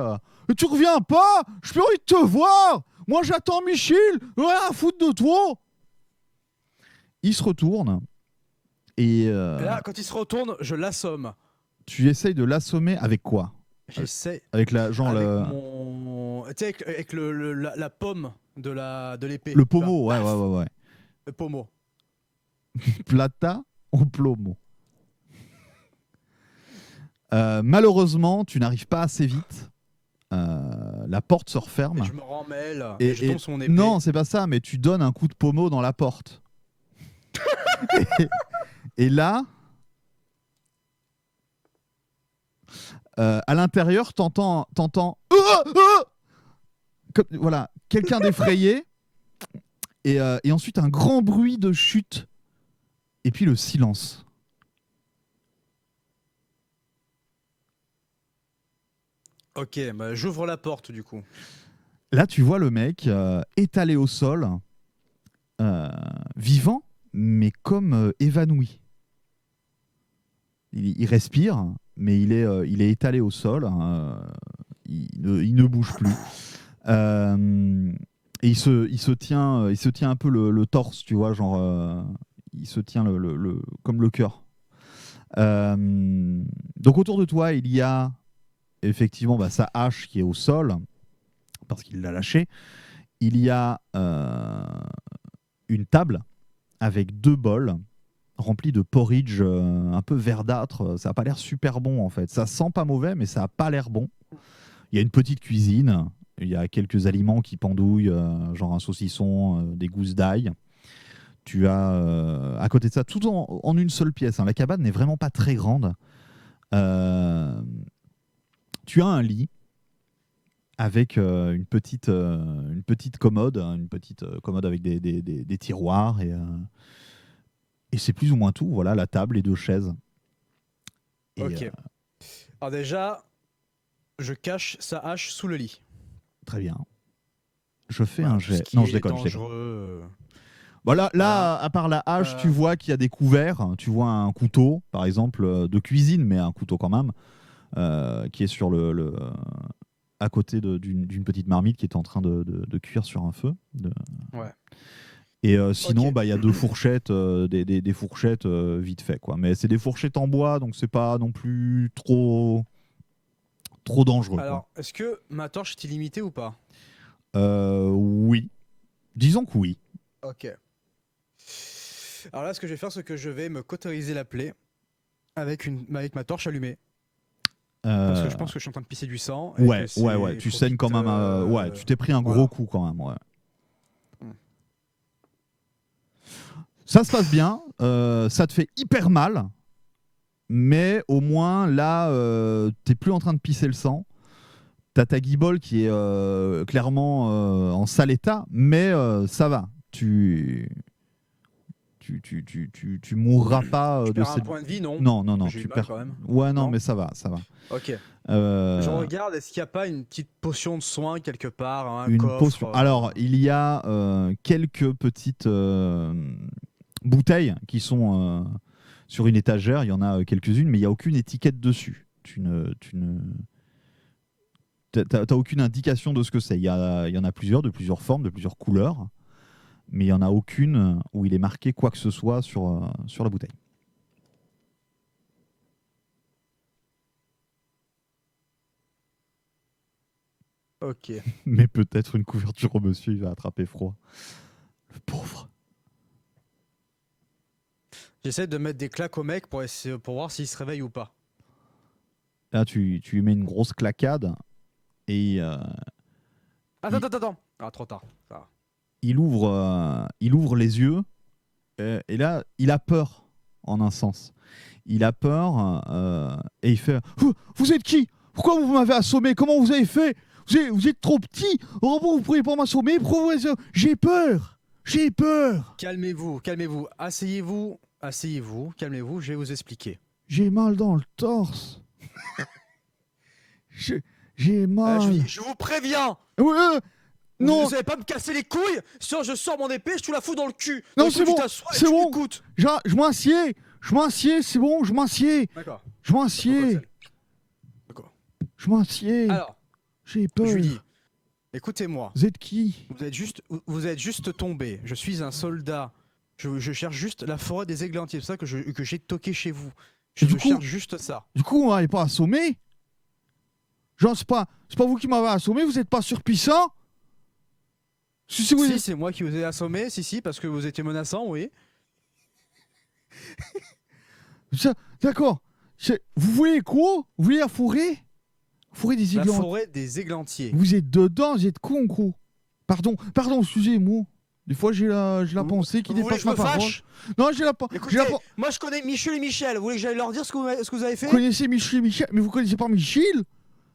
tu reviens pas. J'ai plus envie de te voir. Moi, j'attends Michel. Rien à foutre de toi. Il se retourne et Et là, quand il se retourne, je l'assomme. tu essayes de l'assommer avec quoi? J'essaie. Avec la genre Avec le, mon. Tu sais, avec la pomme de l'épée. le tu vois. pommeau, ouais. Le pommeau. Plata au plomo. Malheureusement, tu n'arrives pas assez vite. La porte se referme. Et je me remêle. Et je tombe sur mon épée. Non, c'est pas ça, mais tu donnes un coup de pommeau dans la porte. et là, à l'intérieur, t'entends voilà, quelqu'un d'effrayé. Et ensuite, un grand bruit de chute. Et puis le silence. Ok, bah, j'ouvre la porte du coup. Là, tu vois le mec étalé au sol, vivant, mais comme évanoui. Il respire, mais il est étalé au sol. Il ne bouge plus. Et il se tient un peu le torse, tu vois, genre il se tient comme le cœur. Donc autour de toi, il y a effectivement sa hache qui est au sol parce qu'il l'a lâchée. Il y a une table avec 2 bols remplis de porridge un peu verdâtre. Ça n'a pas l'air super bon en fait. Ça sent pas mauvais, mais ça n'a pas l'air bon. Il y a une petite cuisine. Il y a quelques aliments qui pendouillent, genre un saucisson, des gousses d'ail. Tu as à côté de ça, tout en une seule pièce. Hein. La cabane n'est vraiment pas très grande. Tu as un lit avec une petite commode, une petite commode avec des tiroirs et c'est plus ou moins tout. Voilà, la table et 2 chaises. Et, Ok. Alors déjà, je cache sa hache sous le lit. très bien. Je fais Voilà, un tout ce jet. qui Non, est je déconne. dangereux. Bon, là, Voilà. à part la hache, tu vois qu'il y a des couverts. Tu vois un couteau, par exemple, de cuisine, mais un couteau quand même, qui est sur à côté d'une petite marmite qui est en train de cuire sur un feu. Ouais. Et sinon, Ok. il y a 2 fourchettes, des fourchettes vite fait, quoi. Mais c'est des fourchettes en bois, donc c'est pas non plus trop dangereux. Alors, est-ce que ma torche est illimitée ou pas? Oui. Disons que oui. Ok. Alors là, ce que je vais faire, c'est que je vais me cauteriser la plaie avec ma torche allumée. Parce que je pense que je suis en train de pisser du sang. Et Ouais, que c'est ouais. Tu trop saignes vite, quand même. Ouais, tu t'es pris un gros voilà. coup quand même. Ouais. Hmm. Ça se passe bien. Ça te fait hyper mal. Mais au moins, là, t'es plus en train de pisser le sang. T'as ta guibole qui est clairement en sale état. Mais ça va. Tu mourras pas Je de perds un cette... point de vie, non? Non, J'ai eu tu mal perds... quand même. Ouais, non, Non. mais ça va. Ok. Euh, Je regarde, est-ce qu'il n'y a pas une petite potion de soin quelque part, un une coffre potion. Alors, il y a quelques petites bouteilles qui sont sur une étagère. Il y en a quelques-unes, mais il n'y a aucune étiquette dessus. T'as aucune indication de ce que c'est. Il y en a plusieurs, de plusieurs formes, de plusieurs couleurs, mais il n'y en a aucune où il est marqué quoi que ce soit sur la bouteille. Ok. Mais peut-être une couverture au monsieur, il va attraper froid. Le pauvre. J'essaie de mettre des claques au mec pour voir s'il se réveille ou pas. Là, tu lui mets une grosse claquade et Attends. Ah, trop tard. Ça va. il ouvre les yeux et là, il a peur en un sens. Il a peur et il fait Vous êtes qui? Pourquoi vous m'avez assommé? Comment vous avez fait? Vous êtes trop petit. Oh, vous ne pouvez pas m'assommer. Pourquoi vous... J'ai peur. J'ai peur. Calmez-vous. Asseyez-vous, calmez-vous, je vais vous expliquer. J'ai mal dans le torse. J'ai mal. Je vous préviens. Non, Vous allez pas me casser les couilles. Sinon, je sors mon épée, je te la fous dans le cul. Non, Donc, c'est bon, tu t'assois et c'est tu bon. m'écoutes. je m'assieds, c'est bon, je m'assieds. D'accord. Je m'assieds. D'accord. Je m'assieds. Alors, J'ai peur. Julie, écoutez-moi. Vous êtes qui? Vous êtes juste tombé. Je suis un soldat. Je cherche juste la forêt des églantiers. C'est pour ça que j'ai toqué chez vous. Je du coup- cherche juste ça. Du coup, on m'avait pas assommé. Genre, c'est pas vous qui m'avez assommé, vous êtes pas surpuissant. Si vous Si, êtes- c'est moi qui vous ai assommé. Si, parce que vous étiez menaçant, oui. D'accord. Vous voulez quoi? Vous voulez la forêt? Forêt des La églantiers. forêt des églantiers. Vous êtes dedans, vous êtes con, gros. Pardon, excusez-moi. Des fois, j'ai la pensée qui Vous voulez dépasse que je ma me parole. fâche? Non, j'ai la pensée. Écoutez, moi je connais Michel et Michel. Vous voulez que j'aille leur dire ce que vous avez fait? Vous connaissez Michel, mais vous connaissez pas Michel?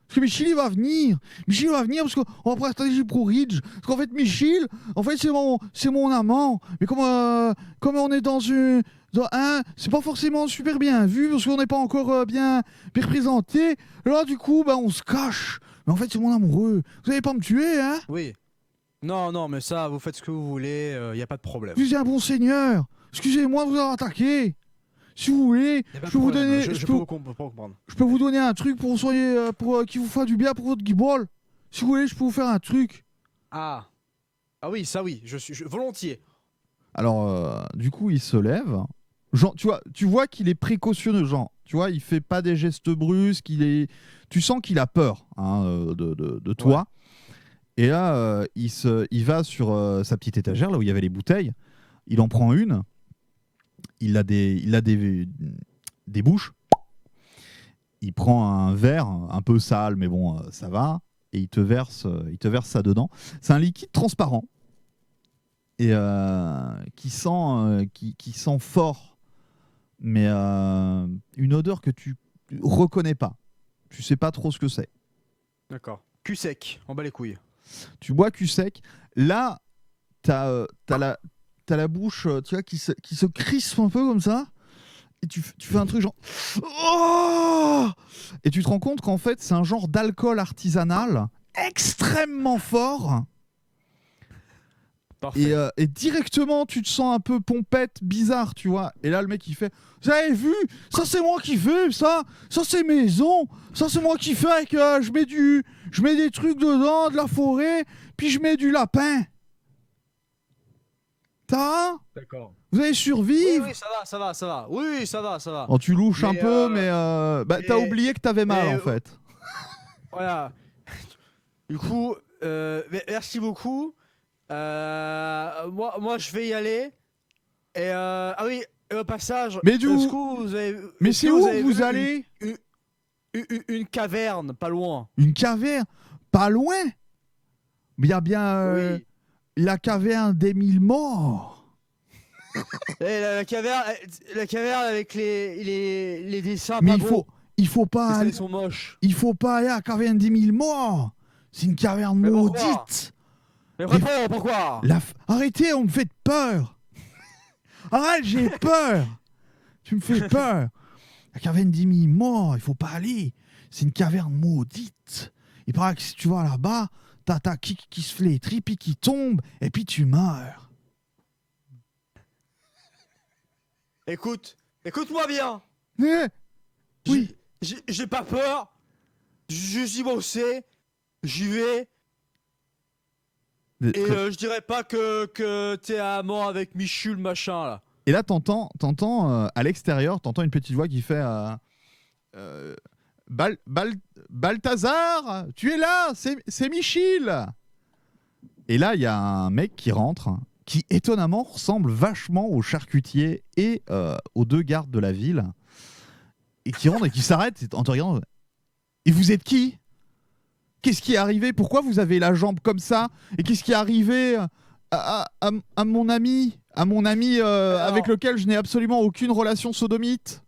Parce que Michel, il va venir. Michel va venir parce qu'on va partager Pro Ridge. Parce qu'en fait, Michel, c'est mon amant. Mais comme on est dans c'est pas forcément super bien vu parce qu'on n'est pas encore bien représenté. Là, du coup, on se cache. Mais en fait, c'est mon amoureux. Vous allez pas me tuer, hein? Oui. Non, mais ça, vous faites ce que vous voulez, y a pas de problème. Je suis un bon seigneur. Excusez-moi de vous avoir attaqué. Si vous voulez, Y a pas je de peux vous problème, donner, je peux vous comprendre. je peux vous donner un truc pour soigner, qui vous fasse du bien pour votre guibole. Si vous voulez, je peux vous faire un truc. Ah oui, ça oui, volontiers. Alors, du coup, il se lève. Genre, tu vois qu'il est précautionneux, genre. Tu vois, il fait pas des gestes brusques. Tu sens qu'il a peur de toi. Ouais. Et là, il va sur sa petite étagère, là où il y avait les bouteilles. Il en prend une. Il a des bouches. Il prend un verre un peu sale, mais bon, ça va. Et il te verse ça dedans. C'est un liquide transparent et qui sent fort, mais une odeur que tu reconnais pas. Tu sais pas trop ce que c'est. D'accord. Cul sec, en bas les couilles. Tu bois cul sec. Là, t'as la bouche, tu vois, qui se crispe un peu comme ça. Et tu fais un truc genre... Oh, et tu te rends compte qu'en fait, c'est un genre d'alcool artisanal extrêmement fort. Parfait. Et directement, tu te sens un peu pompette, bizarre, tu vois. Et là, le mec, il fait... Vous avez vu? Ça, c'est moi qui fais, ça c'est maison. Ça, c'est moi qui fais avec... je mets des trucs dedans, de la forêt, puis je mets du lapin. D'accord. Vous allez survivre? Oui, ça va. Oui, ça va. Oh, tu louches un peu, mais t'as oublié que t'avais mal, en fait. Voilà. Du coup, merci beaucoup. Moi, je vais y aller. Et ah oui, au passage. Mais du Mais c'est où vous allez? Une caverne, pas loin. Une caverne? Pas loin? Il y a bien Oui. la caverne des 1000 morts. Et la caverne avec les dessins. Mais pas beaux. il faut pas aller. Ils sont moches. Il faut pas aller à la caverne des 1000 morts. C'est une caverne Mais maudite. Mais pourquoi? Arrêtez, on me fait peur. Arrête, j'ai peur. Tu me fais peur. La caverne des 1000 morts, il faut pas aller. C'est une caverne maudite. Il paraît que si tu vas là-bas, t'as ta qui se flétrit, puis qui tombe, et puis tu meurs. Écoute-moi bien. Oui. J'ai pas peur. Je suis bossé. J'y vais. Et je dirais pas que t'es à mort avec Michul machin là. Et là, t'entends à l'extérieur, t'entends une petite voix qui fait Balthazar, tu es là, c'est Michil. Et là, il y a un mec qui rentre, qui étonnamment ressemble vachement au charcutier et aux deux gardes de la ville, et qui rentre et qui s'arrête en te regardant. Et vous êtes qui? Qu'est-ce qui est arrivé? Pourquoi vous avez la jambe comme ça? Et qu'est-ce qui est arrivé à mon ami, alors, avec lequel je n'ai absolument aucune relation sodomite?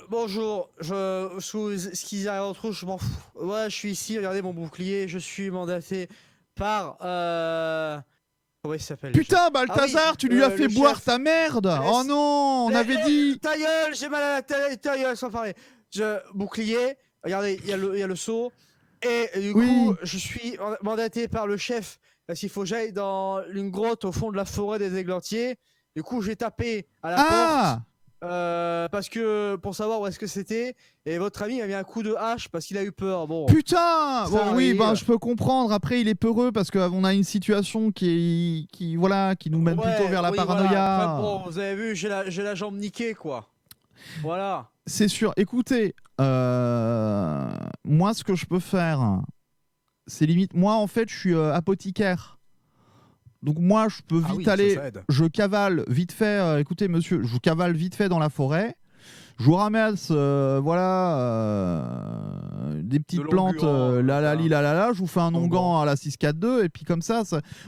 Bonjour, ce qu'ils arrivent entre eux, je m'en fous. Ouais, je suis ici, regardez mon bouclier, je suis mandaté par... Comment il s'appelle? Putain, Balthazar, ah oui, tu lui as fait boire chef. ta merde. Oh non, on avait dit... Ta gueule, j'ai mal à la tête, ta gueule, sans parler. Bouclier, regardez, il y a le seau. Et du Oui. coup, je suis mandaté par le chef parce qu'il faut que j'aille dans une grotte au fond de la forêt des Églantiers. Du coup, j'ai tapé à la porte parce que pour savoir où est-ce que c'était. Et votre ami a mis un coup de hache parce qu'il a eu peur. Bon, Putain. ça Bon, oui, arrive. ben je peux comprendre. Après, il est peureux parce qu'on a une situation qui nous mène plutôt vers la oui, paranoïa. Voilà. Après, bon, vous avez vu, j'ai la jambe niquée, quoi. Voilà. C'est sûr. Écoutez, moi, ce que je peux faire, c'est limite. Moi, en fait, je suis apothicaire. Donc moi, je peux vite aller. Ça aide. Je cavale vite fait. Écoutez, monsieur, je cavale vite fait dans la forêt. Je vous ramasse, des petites De plantes, l'ongurant, je vous fais un onguent Onguent. à la 642, et puis comme ça,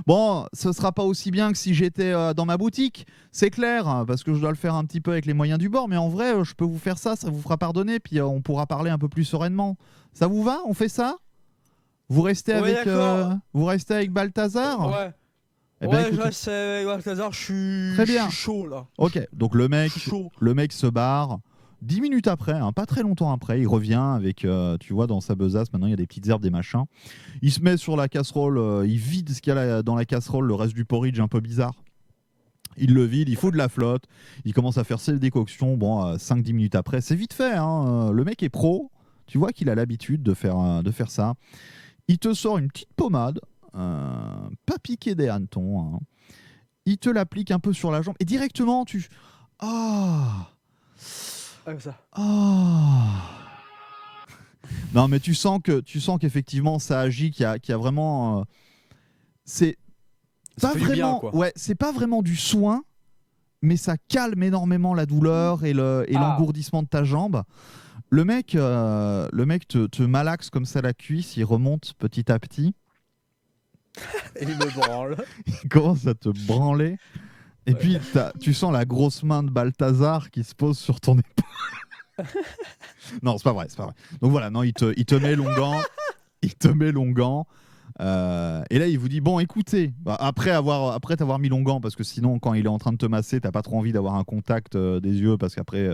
bon, ce sera pas aussi bien que si j'étais dans ma boutique, c'est clair, hein, parce que je dois le faire un petit peu avec les moyens du bord, mais en vrai, je peux vous faire ça vous fera pardonner, puis on pourra parler un peu plus sereinement. Ça vous va? On fait ça? Vous restez Ouais, avec Balthazar? Ouais. Eh ben, Ouais, écoutez, je reste avec Balthazar, Très bien. je suis chaud là. ok, donc le Je suis chaud. mec se barre. 10 minutes après, hein, pas très longtemps après, il revient avec, tu vois, dans sa besace, maintenant il y a des petites herbes, des machins. Il se met sur la casserole, il vide ce qu'il y a dans la casserole, le reste du porridge un peu bizarre. Il le vide, il faut de la flotte, il commence à faire ses décoctions. Bon, 5-10 minutes après, c'est vite fait, hein, le mec est pro, tu vois qu'il a l'habitude de faire ça. Il te sort une petite pommade, pas piquée des hannetons, hein. Il te l'applique un peu sur la jambe, et directement, Ah Comme ça. Non, mais tu sens qu'effectivement ça agit, qu'il y a vraiment. C'est Ça pas fait du bien, vraiment. quoi. Ouais, c'est pas vraiment du soin, mais ça calme énormément la douleur et l'engourdissement de ta jambe. Le mec te malaxe comme ça la cuisse, il remonte petit à petit, Et il me branle. il commence à te branler. Et puis tu sens la grosse main de Balthazar qui se pose sur ton épaule. Non, c'est pas vrai. Donc voilà, non, il te met l'onguent, et là il vous dit bon, écoutez, après t'avoir mis l'onguent, parce que sinon quand il est en train de te masser, t'as pas trop envie d'avoir un contact des yeux, parce qu'après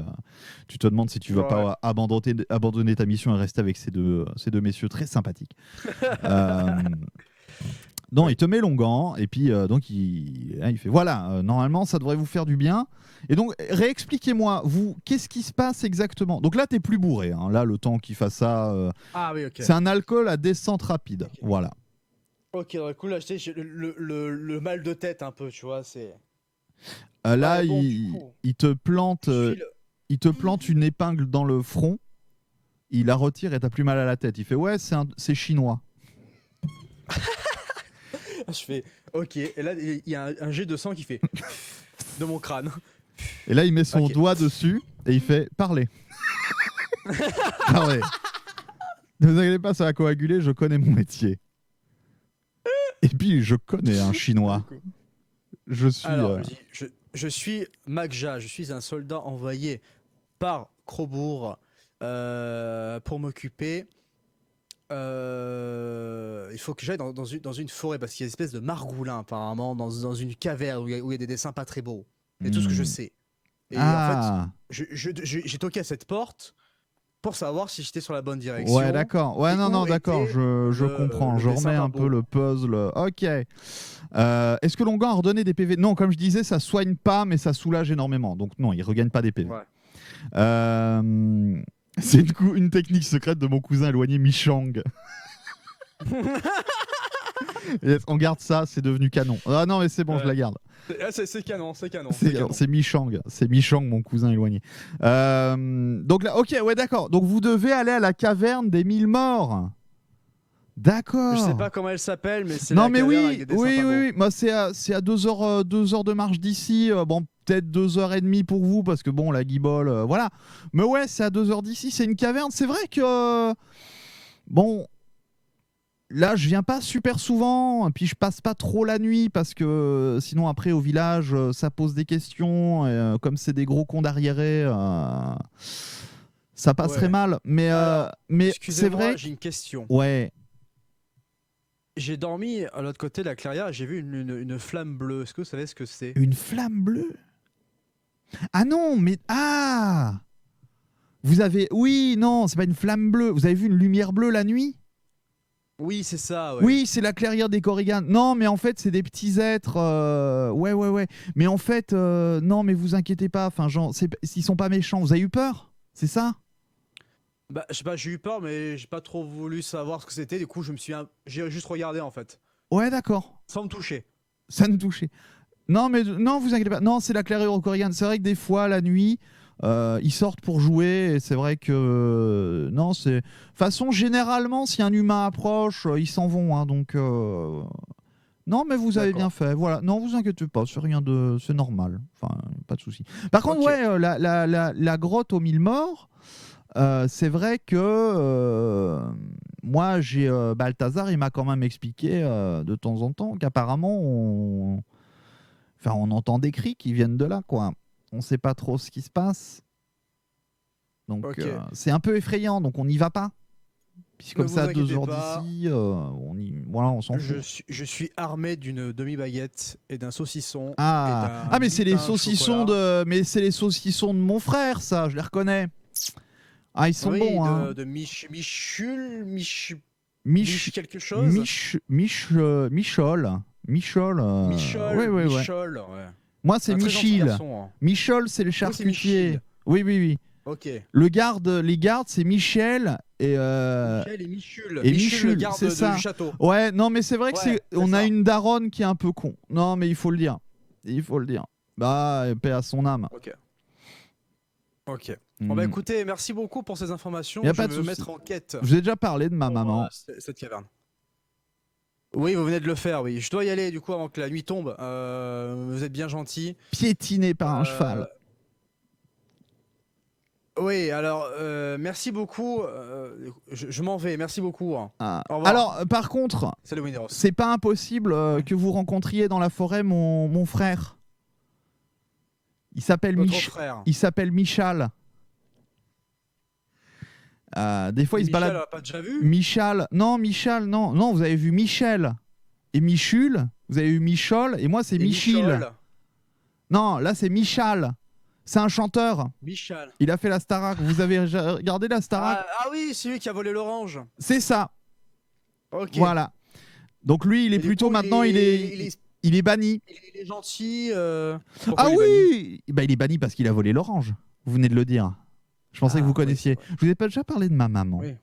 tu te demandes si tu vas pas abandonner ta mission et rester avec ces deux messieurs très sympathiques. Non, il te met l'onguent, et puis donc il fait voilà, normalement ça devrait vous faire du bien. Et donc réexpliquez-moi, vous, qu'est-ce qui se passe exactement? Donc là t'es plus bourré, hein. Là le temps qu'il fasse ça, Ah oui, ok. c'est un alcool à descente rapide. Ok. Voilà. Ok, ouais, cool, là, j'ai le mal de tête un peu, tu vois, c'est... Là Ouais, bon, du coup, il te plante, je file. une épingle dans le front, il la retire et t'as plus mal à la tête. Il fait ouais, c'est chinois. Je fais, ok, et là, il y a un jet de sang qui fait de mon crâne. Et là il met son Ok. doigt dessus et il fait parlez. Parlez. Ne vous inquiétez pas, ça va coaguler, je connais mon métier. Et puis je connais un chinois. Je suis. Alors, je suis Magja, je suis un soldat envoyé par Crobourg pour m'occuper. Il faut que j'aille dans une forêt parce qu'il y a une espèce de margoulin apparemment dans une caverne où il y a des dessins pas très beaux. C'est tout ce que je sais. Et en fait, j'ai toqué à cette porte pour savoir si j'étais sur la bonne direction. Ouais, d'accord. Ouais, Et non, où d'accord, était je comprends. le Je dessin remets pas un beau. peu le puzzle. Ok. Est-ce que l'onguent a redonné des PV? Non, comme je disais, ça soigne pas, mais ça soulage énormément. Donc non, il regagne pas des PV. Ouais. C'est une technique secrète de mon cousin éloigné Michang. Yes, on garde ça, c'est devenu canon. Ah non, mais c'est bon, Ouais. je la garde. C'est canon, c'est canon. C'est Michang, mon cousin éloigné. Donc là, ok, ouais, d'accord. Donc vous devez aller à la caverne des 1000 morts. D'accord. Je sais pas comment elle s'appelle, mais c'est Non, la mais caverne oui, avec des dessins pas beaux. oui. Moi, c'est à 2 heures, 2 heures de marche d'ici. Bon, peut-être 2h30 pour vous, parce que bon, la guibole, voilà. Mais ouais, c'est à 2 heures d'ici. C'est une caverne. C'est vrai que bon. Là, je viens pas super souvent, et puis je passe pas trop la nuit parce que sinon après au village, ça pose des questions. Et, comme c'est des gros cons d'arriérés, ça passerait Ouais. mal. Mais c'est Excusez-moi, vrai. j'ai une question. Ouais. J'ai dormi à l'autre côté de la clairière et j'ai vu une flamme bleue. Est-ce que vous savez ce que c'est? Une flamme bleue. Ah non, mais vous avez. Oui, non, c'est pas une flamme bleue. Vous avez vu une lumière bleue la nuit? Oui, c'est ça, ouais. Oui, c'est la clairière des Korrigan. Non, mais en fait, c'est des petits êtres. Ouais. Mais en fait, non, mais vous inquiétez pas. Enfin, genre, ils sont pas méchants. Vous avez eu peur? C'est ça? Bah, je sais pas, j'ai eu peur, mais j'ai pas trop voulu savoir ce que c'était. Du coup, j'ai juste regardé en fait, Ouais, d'accord. sans me toucher. Ça nous touchait. Non, mais non, vous inquiétez pas. Non, c'est la clairière aux Korrigan. C'est vrai que des fois, la nuit, ils sortent pour jouer. Et c'est vrai que. Non, c'est. De toute façon, généralement, si un humain approche, ils s'en vont. Hein, donc. Non, mais vous avez D'accord. bien fait. Voilà. Non, vous inquiétez pas. C'est rien de. C'est normal. Enfin, pas de souci. Par contre, Ok. ouais, la grotte aux 1000 morts, c'est vrai que. Moi, j'ai. Balthazar, il m'a quand même expliqué de temps en temps qu'apparemment, on entend des cris qui viennent de là, quoi. On sait pas trop ce qui se passe. Donc, Ok. c'est un peu effrayant, donc on n'y va pas. Puis comme Ne vous ça, à 2 inquiétez heures pas. d'ici, voilà, on s'en fout. Je suis armé d'une demi-baguette et d'un saucisson. Ah, mais c'est les saucissons mais c'est les saucissons de mon frère, ça, je les reconnais. Ah, ils sont Oui, bons, hein. de Michul, Mich, quelque chose. Michol. Michol. Ouais. Michol, ouais. Moi, c'est Un très gentil Michil. garçon, hein. Michol, c'est le c'est charcutier. Michil. Oui. Ok. Les gardes, c'est Michel et Michel et Michul. et Michul, le Michul, garde c'est ça. du château. Ouais, non, mais c'est vrai que Ouais, c'est on a ça. une daronne qui est un peu con. Non, mais il faut le dire. Bah, paix à son âme. Ok. Bon bah Hmm. écoutez, merci beaucoup pour ces informations. Y a Je pas vais de me souci. mettre en quête Je vous ai déjà parlé de ma pour maman. cette caverne. Oui, vous venez de le faire, oui. Je dois y aller du coup avant que la nuit tombe. Vous êtes bien gentil. Piétinée par un Euh, cheval. Oui, alors merci beaucoup. Je m'en vais, merci beaucoup, hein. Ah. Au revoir. Alors, par contre, Salut Winneros. c'est pas impossible que vous rencontriez dans la forêt mon frère. Il s'appelle Votre frère. Il s'appelle Michal. Des fois, il se Michel, balade. on l'a pas déjà vu? Michal, non, vous avez vu Michel et Michul, vous avez vu Michol, et moi c'est Et Michil. Michol. Non, là c'est Michal. C'est un chanteur. Michal. Il a fait la Starac. Vous avez regardé la Starac? Ah oui, c'est lui qui a volé l'orange. C'est ça. Ok. Voilà. Donc lui, il est Et du plutôt coup, maintenant, il est banni. il est gentil. Pourquoi Ah il est banni? oui, bah, il est banni parce qu'il a volé l'orange. Vous venez de le dire. Je pensais que vous Ah, oui, connaissiez. c'est vrai. Je vous ai pas déjà parlé de ma maman. Oui.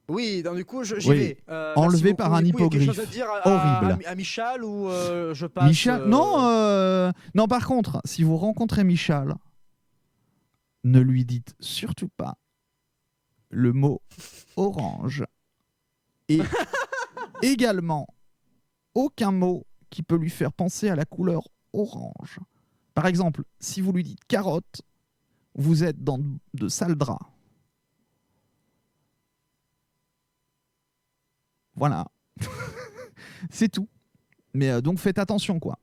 Oui, donc du coup, j'y Oui. vais. Enlevé Merci par beaucoup. un Du coup, il y a quelque hippogriffe. chose à dire Horrible. à Michal ou je passe Michal, non, par contre, si vous rencontrez Michal, ne lui dites surtout pas le mot orange. Et également, aucun mot qui peut lui faire penser à la couleur orange. Par exemple, si vous lui dites carotte, vous êtes dans de sales draps. Voilà. C'est tout. Mais donc faites attention, quoi.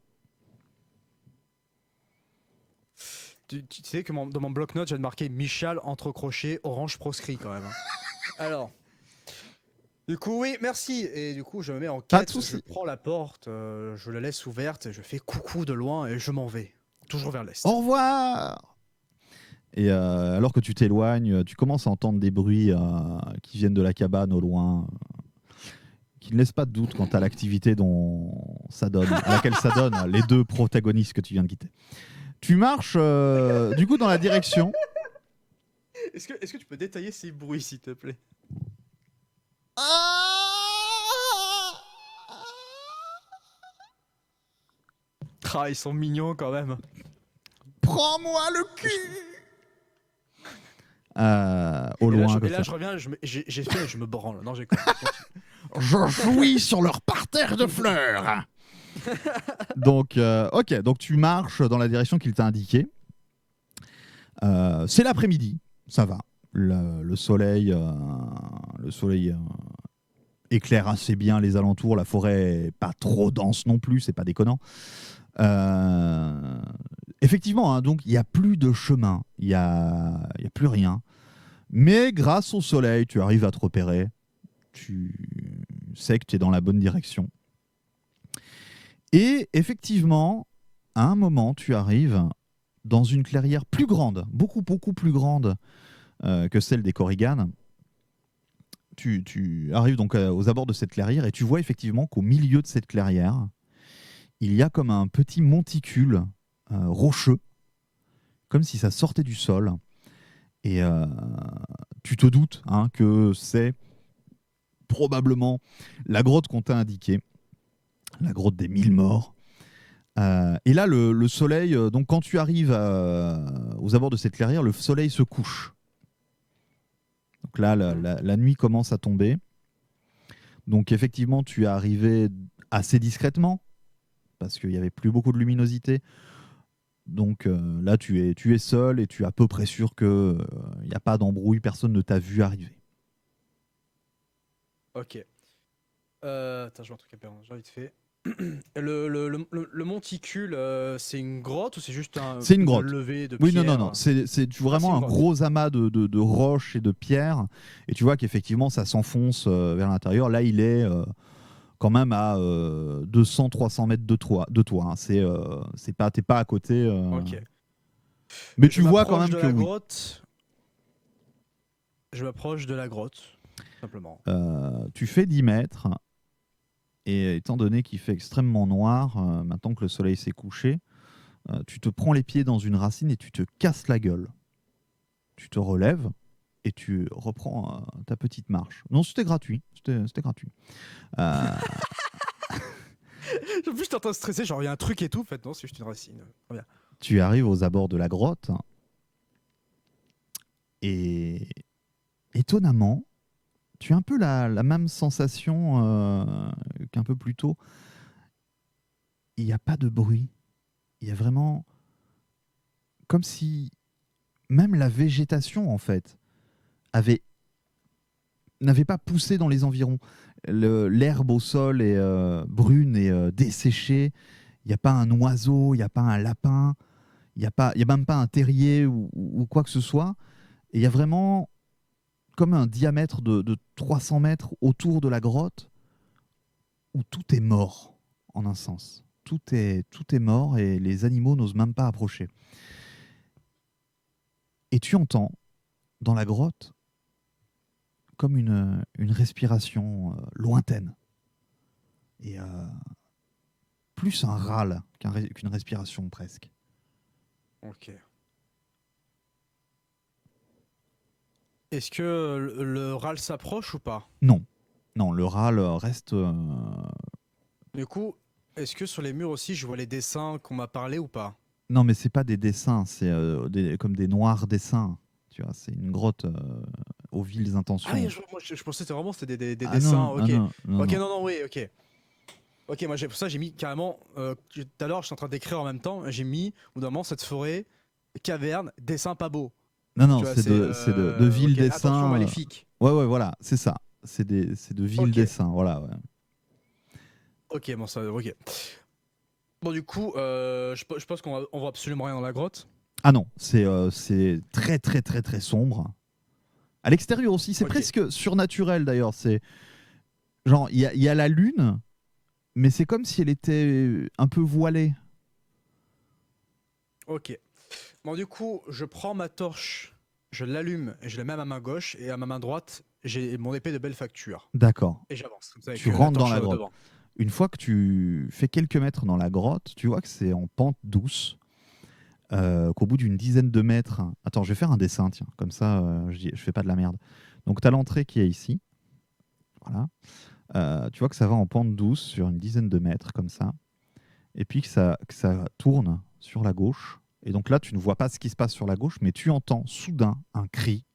Tu sais que dans mon bloc-notes, j'ai marqué Michal entre crochets, orange proscrit quand même, hein. Alors, du coup, oui, merci. Et du coup, je me mets en Pas de quête, souci. je prends la porte, je la laisse ouverte, je fais coucou de loin et je m'en vais. Toujours vers l'est. Au revoir. Et alors que tu t'éloignes, tu commences à entendre des bruits qui viennent de la cabane au loin, qui ne laissent pas de doute quant à l'activité à laquelle ça donne les deux protagonistes que tu viens de quitter. Tu marches du coup dans la direction. Est-ce que tu peux détailler ces bruits, s'il te plaît? Ah, ils sont mignons quand même. Prends-moi le cul. Au Et là, loin. et là, je reviens, j'ai fait, je me branle. Non, j'ai Je jouis sur leur parterre de fleurs. Donc, ok, donc tu marches dans la direction qu'il t'a indiquée. C'est l'après-midi, ça va. Le soleil, éclaire assez bien les alentours. La forêt est pas trop dense non plus, c'est pas déconnant. Effectivement, hein, donc il y a plus de chemin, il y a plus rien. Mais grâce au soleil, tu arrives à te repérer. Tu sais que tu es dans la bonne direction. Et effectivement, à un moment, tu arrives dans une clairière plus grande, beaucoup plus grande que celle des Korrigan. tu arrives donc aux abords de cette clairière et tu vois effectivement qu'au milieu de cette clairière, il y a comme un petit monticule rocheux, comme si ça sortait du sol. Et tu te doutes que c'est probablement la grotte qu'on t'a indiquée, la grotte des 1000 morts. Et là, le soleil, donc quand tu arrives aux abords de cette clairière, le soleil se couche. Donc là, la nuit commence à tomber. Donc effectivement, tu es arrivé assez discrètement, parce qu'il n'y avait plus beaucoup de luminosité. Donc là, tu es seul et tu es à peu près sûr qu'il n'y a pas d'embrouille, personne ne t'a vu arriver. Ok. Attends, je vois un truc à Béranger, vite fait. Le monticule, c'est une grotte ou c'est juste C'est une grotte. levée de Oui, pierre? non. C'est vraiment une un grotte. gros amas de roches et de pierres. Et tu vois qu'effectivement, ça s'enfonce vers l'intérieur. Là, il est quand même à 200-300 mètres de toi. T'es pas à côté. Ok. Mais Je tu vois quand m'approche même de que la oui. grotte. Je m'approche de la grotte, simplement. Tu fais 10 mètres. Et étant donné qu'il fait extrêmement noir, maintenant que le soleil s'est couché, tu te prends les pieds dans une racine et tu te casses la gueule. Tu te relèves et tu reprends ta petite marche. Non, c'était gratuit. C'était gratuit. En plus, j'étais en train de stresser, genre il y a un truc et tout. En fait, non, c'est juste une racine. Très bien. Tu arrives aux abords de la grotte et étonnamment, tu as un peu la même sensation qu'un peu plus tôt. Il n'y a pas de bruit. Il y a vraiment comme si même la végétation, en fait, n'avait pas poussé dans les environs. L'herbe au sol est brune et desséchée. Il n'y a pas un oiseau, il n'y a pas un lapin, il y a même pas un terrier ou quoi que ce soit. Et il y a vraiment comme un diamètre de 300 mètres autour de la grotte où tout est mort, en un sens. Tout est mort et les animaux n'osent même pas approcher. Et tu entends dans la grotte comme une respiration lointaine. Et plus un râle qu'une respiration presque. Ok. Est-ce que le râle s'approche ou pas? Non, non, le râle reste... Du coup, est-ce que sur les murs aussi, je vois les dessins qu'on m'a parlé ou pas? Non, mais c'est pas des dessins, c'est comme des noirs dessins. Tu vois, c'est une grotte aux viles intentions. Ah oui, moi je pensais que c'était vraiment des Ah dessins. non, Ok. ah non, non, Ok, non. non, oui, ok. Ok, moi pour ça j'ai mis carrément. Tout à l'heure, je suis en train d'écrire en même temps. J'ai mis, au bout d'un moment, cette forêt, caverne, dessin pas beau. Non, non, Tu vois, c'est de viles ok, attention dessins. maléfique. Ouais, voilà, c'est ça. C'est de viles Ok. dessins, voilà. Ouais. Ok, bon, ça, ok. Bon, du coup, je pense on voit absolument rien dans la grotte. Ah non, c'est très, très, très, très sombre. À l'extérieur aussi, c'est Ok. presque surnaturel d'ailleurs. C'est genre, il y a la lune, mais c'est comme si elle était un peu voilée. Ok. Bon, du coup, je prends ma torche, je l'allume et je la mets à ma main gauche, et à ma main droite, j'ai mon épée de belle facture. D'accord. Et j'avance, comme ça, avec Tu la rentres dans torche la grotte. devant. Une fois que tu fais quelques mètres dans la grotte, tu vois que c'est en pente douce. Qu'au bout d'une dizaine de mètres. Attends, je vais faire un dessin, tiens, comme ça je fais pas de la merde. Donc tu as l'entrée qui est ici. Voilà. Tu vois que ça va en pente douce sur une dizaine de mètres, comme ça. Et puis que ça tourne sur la gauche. Et donc là, tu ne vois pas ce qui se passe sur la gauche, mais tu entends soudain un cri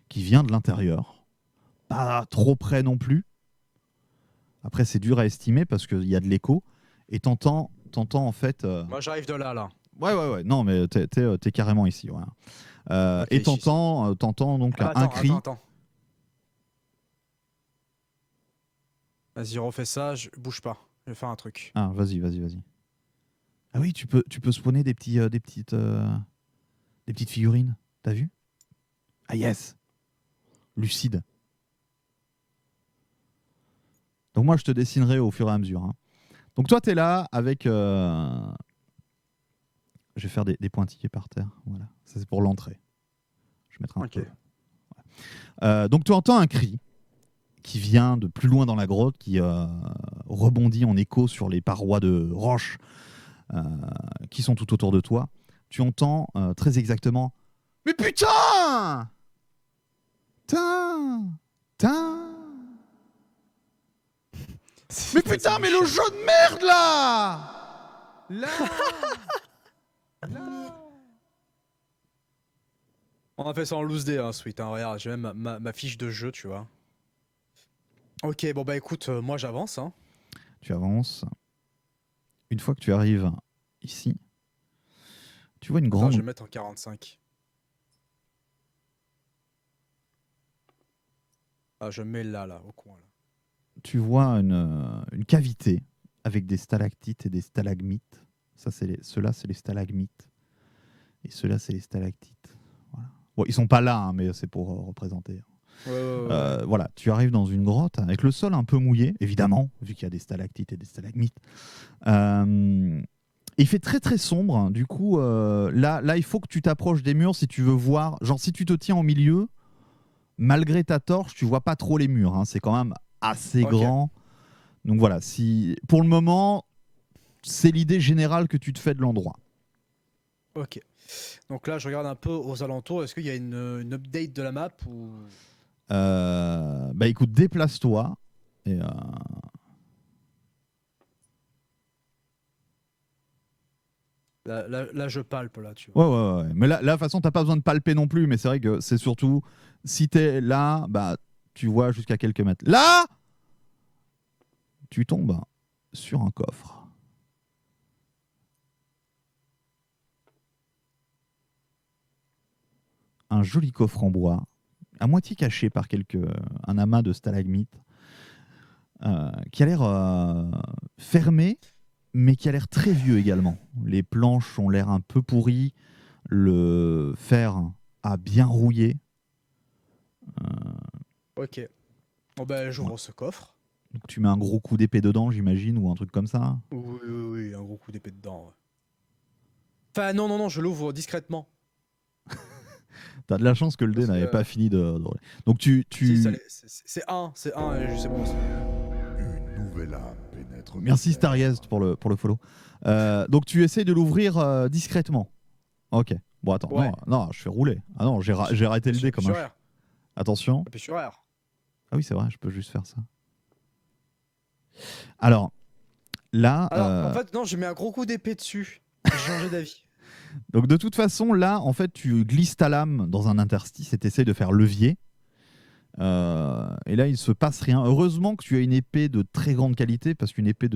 qui vient de l'intérieur. Pas trop près non plus. Après, c'est dur à estimer parce qu'il y a de l'écho. Et t'entends en fait. Moi, j'arrive de là. Ouais. Non, mais t'es carrément ici. Voilà. Ok, Et ici. t'entends donc Ah, un cri. attends. Vas-y, refais ça, je bouge pas. Je vais faire un truc. Ah, vas-y. Ah oui, tu peux spawner des petites figurines. T'as vu? Ah yes. Lucide. Donc moi, je te dessinerai au fur et à mesure. Hein. Donc toi, t'es là avec... Je vais faire des pointillés par terre. Voilà. Ça, c'est pour l'entrée. Je vais mettre un Ok. peu. Donc tu entends un cri. qui vient de plus loin dans la grotte, qui rebondit en écho sur les parois de roche qui sont tout autour de toi. Tu entends très exactement « Mais putain ! Putain ! Putain ! Mais putain, mais le jeu de merde là ! Là ! Là !» On a fait ça en loose day, hein, Sweet. Hein. Regarde, j'ai même ma fiche de jeu, tu vois. Ok, bon bah écoute, moi j'avance. Hein. Tu avances. Une fois que tu arrives ici, tu vois une Attends, grande... je vais mettre en 45. Ah, je mets là, au coin. Là. Tu vois une cavité avec des stalactites et des stalagmites. Ceux-là, c'est les stalagmites. Et ceux-là, c'est les stalactites. Voilà. Bon, ils sont pas là, hein, mais c'est pour représenter. Ouais. Voilà, tu arrives dans une grotte avec le sol un peu mouillé, évidemment, vu qu'il y a des stalactites et des stalagmites. Il fait très très sombre. Du coup, là, il faut que tu t'approches des murs si tu veux voir. Genre, si tu te tiens au milieu, malgré ta torche, tu vois pas trop les murs. Hein. C'est quand même assez grand. Donc voilà, pour le moment, c'est l'idée générale que tu te fais de l'endroit. Ok. Donc là, je regarde un peu aux alentours. Est-ce qu'il y a une update de la map ou... Bah écoute, déplace-toi. Et Là, je palpe, là, tu vois. Ouais. Mais là, de toute façon, t'as pas besoin de palper non plus. Mais c'est vrai que c'est surtout, si t'es là, bah, tu vois jusqu'à quelques mètres. Là, tu tombes sur un coffre. Un joli coffre en bois, à moitié caché par un amas de stalagmites, qui a l'air fermé, mais qui a l'air très vieux également. Les planches ont l'air un peu pourries, le fer a bien rouillé. Ok. Bon bah, j'ouvre ce coffre. Donc tu mets un gros coup d'épée dedans, j'imagine, ou un truc comme ça. Oui, un gros coup d'épée dedans. Ouais. Enfin, non, je l'ouvre discrètement. T'as de la chance que le dé n'avait pas fini de... Donc tu... Si, c'est un, c'est bon. Une nouvelle âme pénètre. Merci Stariest pour le follow. Donc tu essayes de l'ouvrir discrètement. Ok. Bon attends, Ouais. non, je fais rouler. Ah non, j'ai arrêté le dé comme un... Attention. Appuie sur R. Ah oui, c'est vrai, je peux juste faire ça. Alors, là... En fait, non, je mets un gros coup d'épée dessus. J'ai changé d'avis. Donc de toute façon, là, en fait, tu glisses ta lame dans un interstice et tu essaies de faire levier. Et là, il se passe rien. Heureusement que tu as une épée de très grande qualité, parce qu'une épée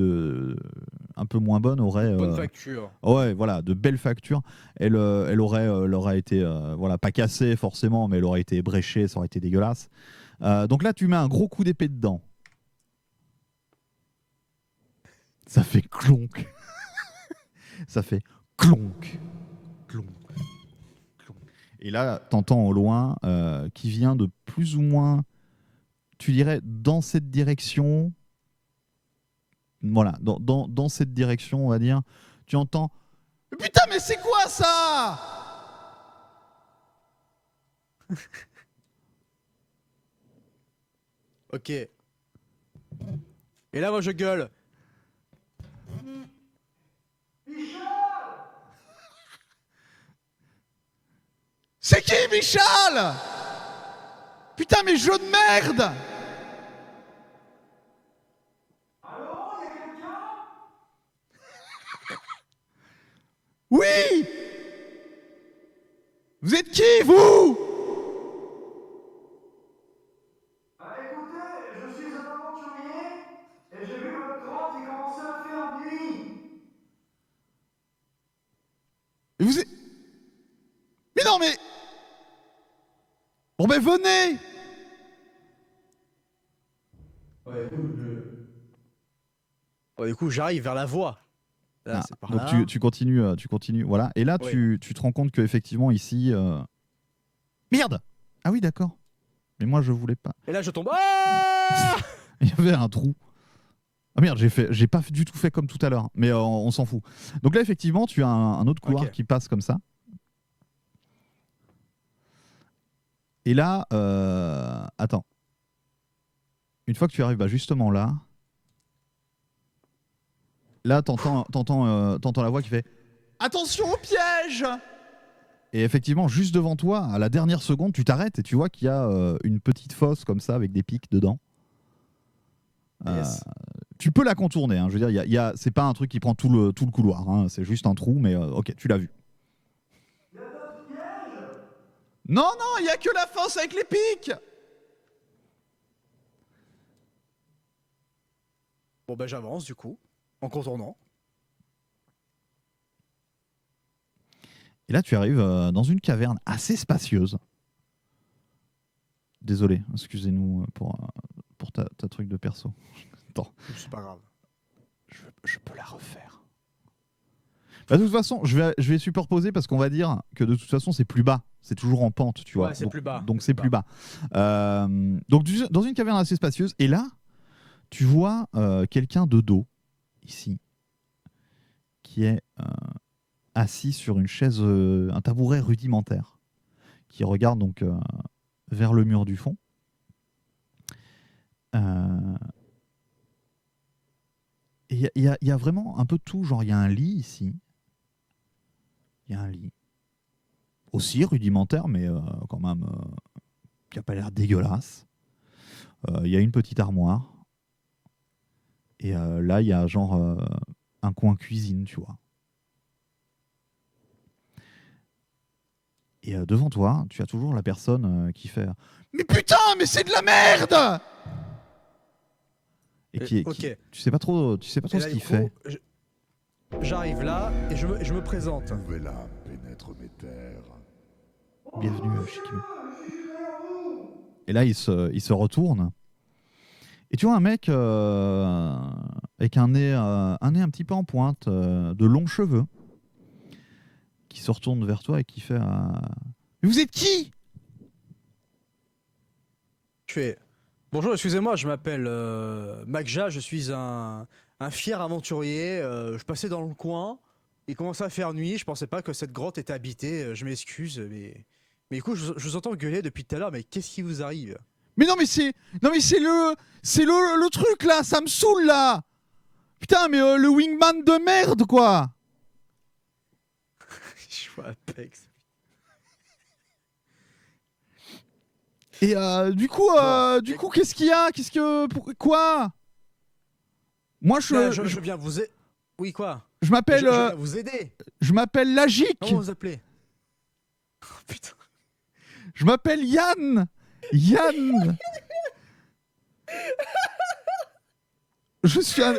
un peu moins bonne aurait... Bonne facture. Ouais, voilà, de belle facture. Elle aurait été, voilà, pas cassée forcément, mais elle aurait été ébréchée, ça aurait été dégueulasse. Donc là, tu mets un gros coup d'épée dedans. Ça fait clonk. Ça fait clonk. Clonk. Clonk. Et là, t'entends au loin qui vient de plus ou moins, tu dirais, dans cette direction. Voilà, dans cette direction, on va dire. Tu entends... Putain, mais c'est quoi ça? Ok. Et là, moi, je gueule. C'est qui, Michal? Putain, mais jeu de merde! Allô, y a quelqu'un? Oui! Vous êtes qui, vous? Écoutez, je suis un aventurier et j'ai vu votre grotte et commencé à faire nuit. Et vous êtes... Mais non, mais... Bon, ben venez! Ouais, du coup, j'arrive vers la voie. Là, Ah, c'est par donc là. tu continues, voilà. Et là, Oui. tu te rends compte qu'effectivement, ici... Merde! Ah oui, d'accord. Mais moi, je voulais pas. Et là, je tombe. Ah Il y avait un trou. Ah merde, j'ai pas du tout fait comme tout à l'heure, mais on s'en fout. Donc là, effectivement, tu as un autre couloir qui passe comme ça. Et là, attends. une fois que tu arrives justement là, t'entends la voix qui fait « Attention au piège !» Et effectivement, juste devant toi, à la dernière seconde, tu t'arrêtes et tu vois qu'il y a une petite fosse comme ça avec des pics dedans. Yes. Tu peux la contourner, hein. Je veux dire, c'est pas un truc qui prend tout le couloir, hein. C'est juste un trou, mais ok, tu l'as vu. Non, il y a que la fosse avec les pics. Bon bah j'avance du coup, en contournant. Et là, tu arrives dans une caverne assez spacieuse. Désolé, excusez-nous pour ta truc de perso. Attends. C'est pas grave. Je peux la refaire. De toute façon, je vais superposer parce qu'on va dire que de toute façon, c'est plus bas. C'est toujours en pente, tu vois. Ouais, c'est plus bas. Donc c'est plus bas. Donc dans une caverne assez spacieuse. Et là, tu vois quelqu'un de dos, ici, qui est assis sur une chaise, un tabouret rudimentaire, qui regarde donc vers le mur du fond. Et il y a vraiment un peu de tout. Genre, il y a un lit ici. Il y a un lit. Aussi rudimentaire, mais quand même qui n'a pas l'air dégueulasse. Il y a une petite armoire. Et là, il y a genre un coin cuisine, tu vois. Et devant toi, tu as toujours la personne qui fait « Mais putain, mais c'est de la merde !» Et ok. tu sais pas trop Et là, ce qu'il du coup, fait. J'arrive là et je me présente. Nouvelle âme pénètre mes terres. Bienvenue, Shikimi. Et là, il se retourne. Et tu vois un mec avec un nez un petit peu en pointe, de longs cheveux, qui se retourne vers toi et qui fait Mais vous êtes qui? Je fais bonjour, excusez-moi, je m'appelle Magja, je suis un fier aventurier. Je passais dans le coin, il commençait à faire nuit, je pensais pas que cette grotte était habitée, je m'excuse, mais du coup, je vous entends gueuler depuis tout à l'heure, mais qu'est-ce qui vous arrive? Mais non, mais c'est le truc là, ça me saoule là. Putain, mais le wingman de merde quoi. Je vois Apex. Et du coup, qu'est-ce qu'il y a? Quoi? Moi, Je viens vous aider. Oui, quoi? je m'appelle, Je viens vous aider. je m'appelle Lagic. Comment vous appelez? Oh putain. Je m'appelle Yann. Yann. Je suis un...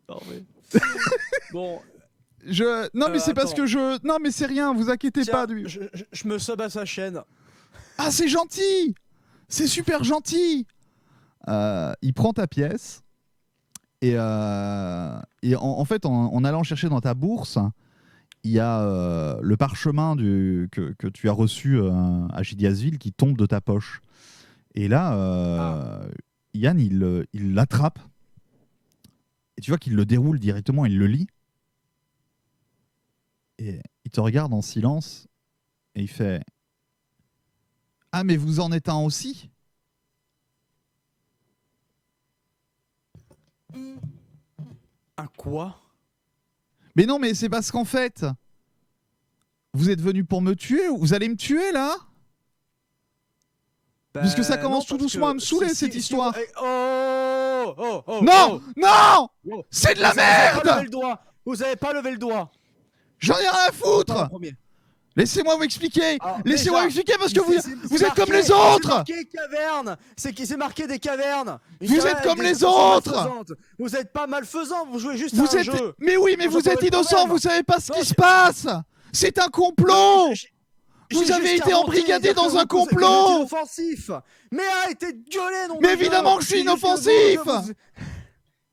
Non mais. Bon. Non mais c'est parce attends. que non mais c'est rien, vous inquiétez Tiens, pas. je me sub à sa chaîne. Ah, c'est gentil. C'est super gentil. Il prend ta pièce et en fait, en allant chercher dans ta bourse, il y a le parchemin que tu as reçu à Gidiasville qui tombe de ta poche. Et là, Yann, il l'attrape. Et tu vois qu'il le déroule directement, il le lit. Et il te regarde en silence et il fait « Ah, mais vous en êtes un aussi ?» Un quoi? Mais non, mais c'est parce qu'en fait, vous êtes venu pour me tuer, vous allez me tuer là? Puisque ça commence tout doucement à me saouler, cette histoire. Non, oh. non, Oh. c'est de la Vous avez pas levé merde. le doigt. Vous avez pas levé le doigt. J'en ai rien à Pas le foutre. premier. Laissez-moi m'expliquer. Alors, Laissez-moi déjà, m'expliquer parce que c'est vous êtes comme marqué- les autres. C'est marqué caverne. C'est marqué des cavernes. Une Vous caverne êtes comme avec des les intentions autres. malfaisantes. Vous êtes pas malfaisant. Vous jouez juste à Vous un êtes... jeu. Mais oui, mais Vous vous êtes entendez le innocent, problème. vous savez pas ce Non, qui se passe. C'est un complot. Vous J'ai avez juste été à embrigadé mentir, dans que un vous- que vous êtes complot. inoffensif. Mais arrêtez de gueuler, non. Mais de Dieu. évidemment que je suis C'est juste inoffensif. vous-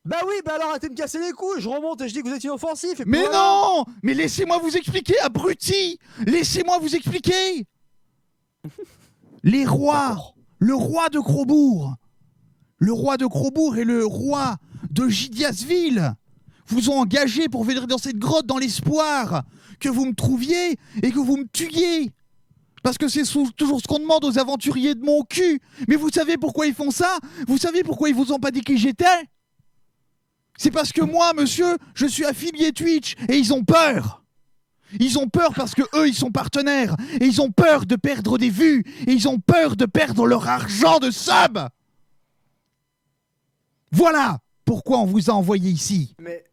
Bah oui, bah alors arrêtez de me casser les couilles. Je remonte et je dis que vous êtes inoffensif. Et puis Mais voilà. non. Mais laissez-moi vous expliquer, abruti. Laissez-moi vous expliquer. Les rois, le roi de Grosbourg, Le roi de Crobourg et le roi de Gidiasville vous ont engagé pour venir dans cette grotte dans l'espoir que vous me trouviez et que vous me tuiez. Parce que c'est toujours ce qu'on demande aux aventuriers de mon cul. Mais vous savez pourquoi ils font ça? Vous savez pourquoi ils vous ont pas dit qui j'étais? C'est parce que moi, monsieur, je suis affilié Twitch et ils ont peur. Ils ont peur parce que eux, ils sont partenaires et ils ont peur de perdre des vues et ils ont peur de perdre leur argent de sub. Voilà pourquoi on vous a envoyé ici. Mais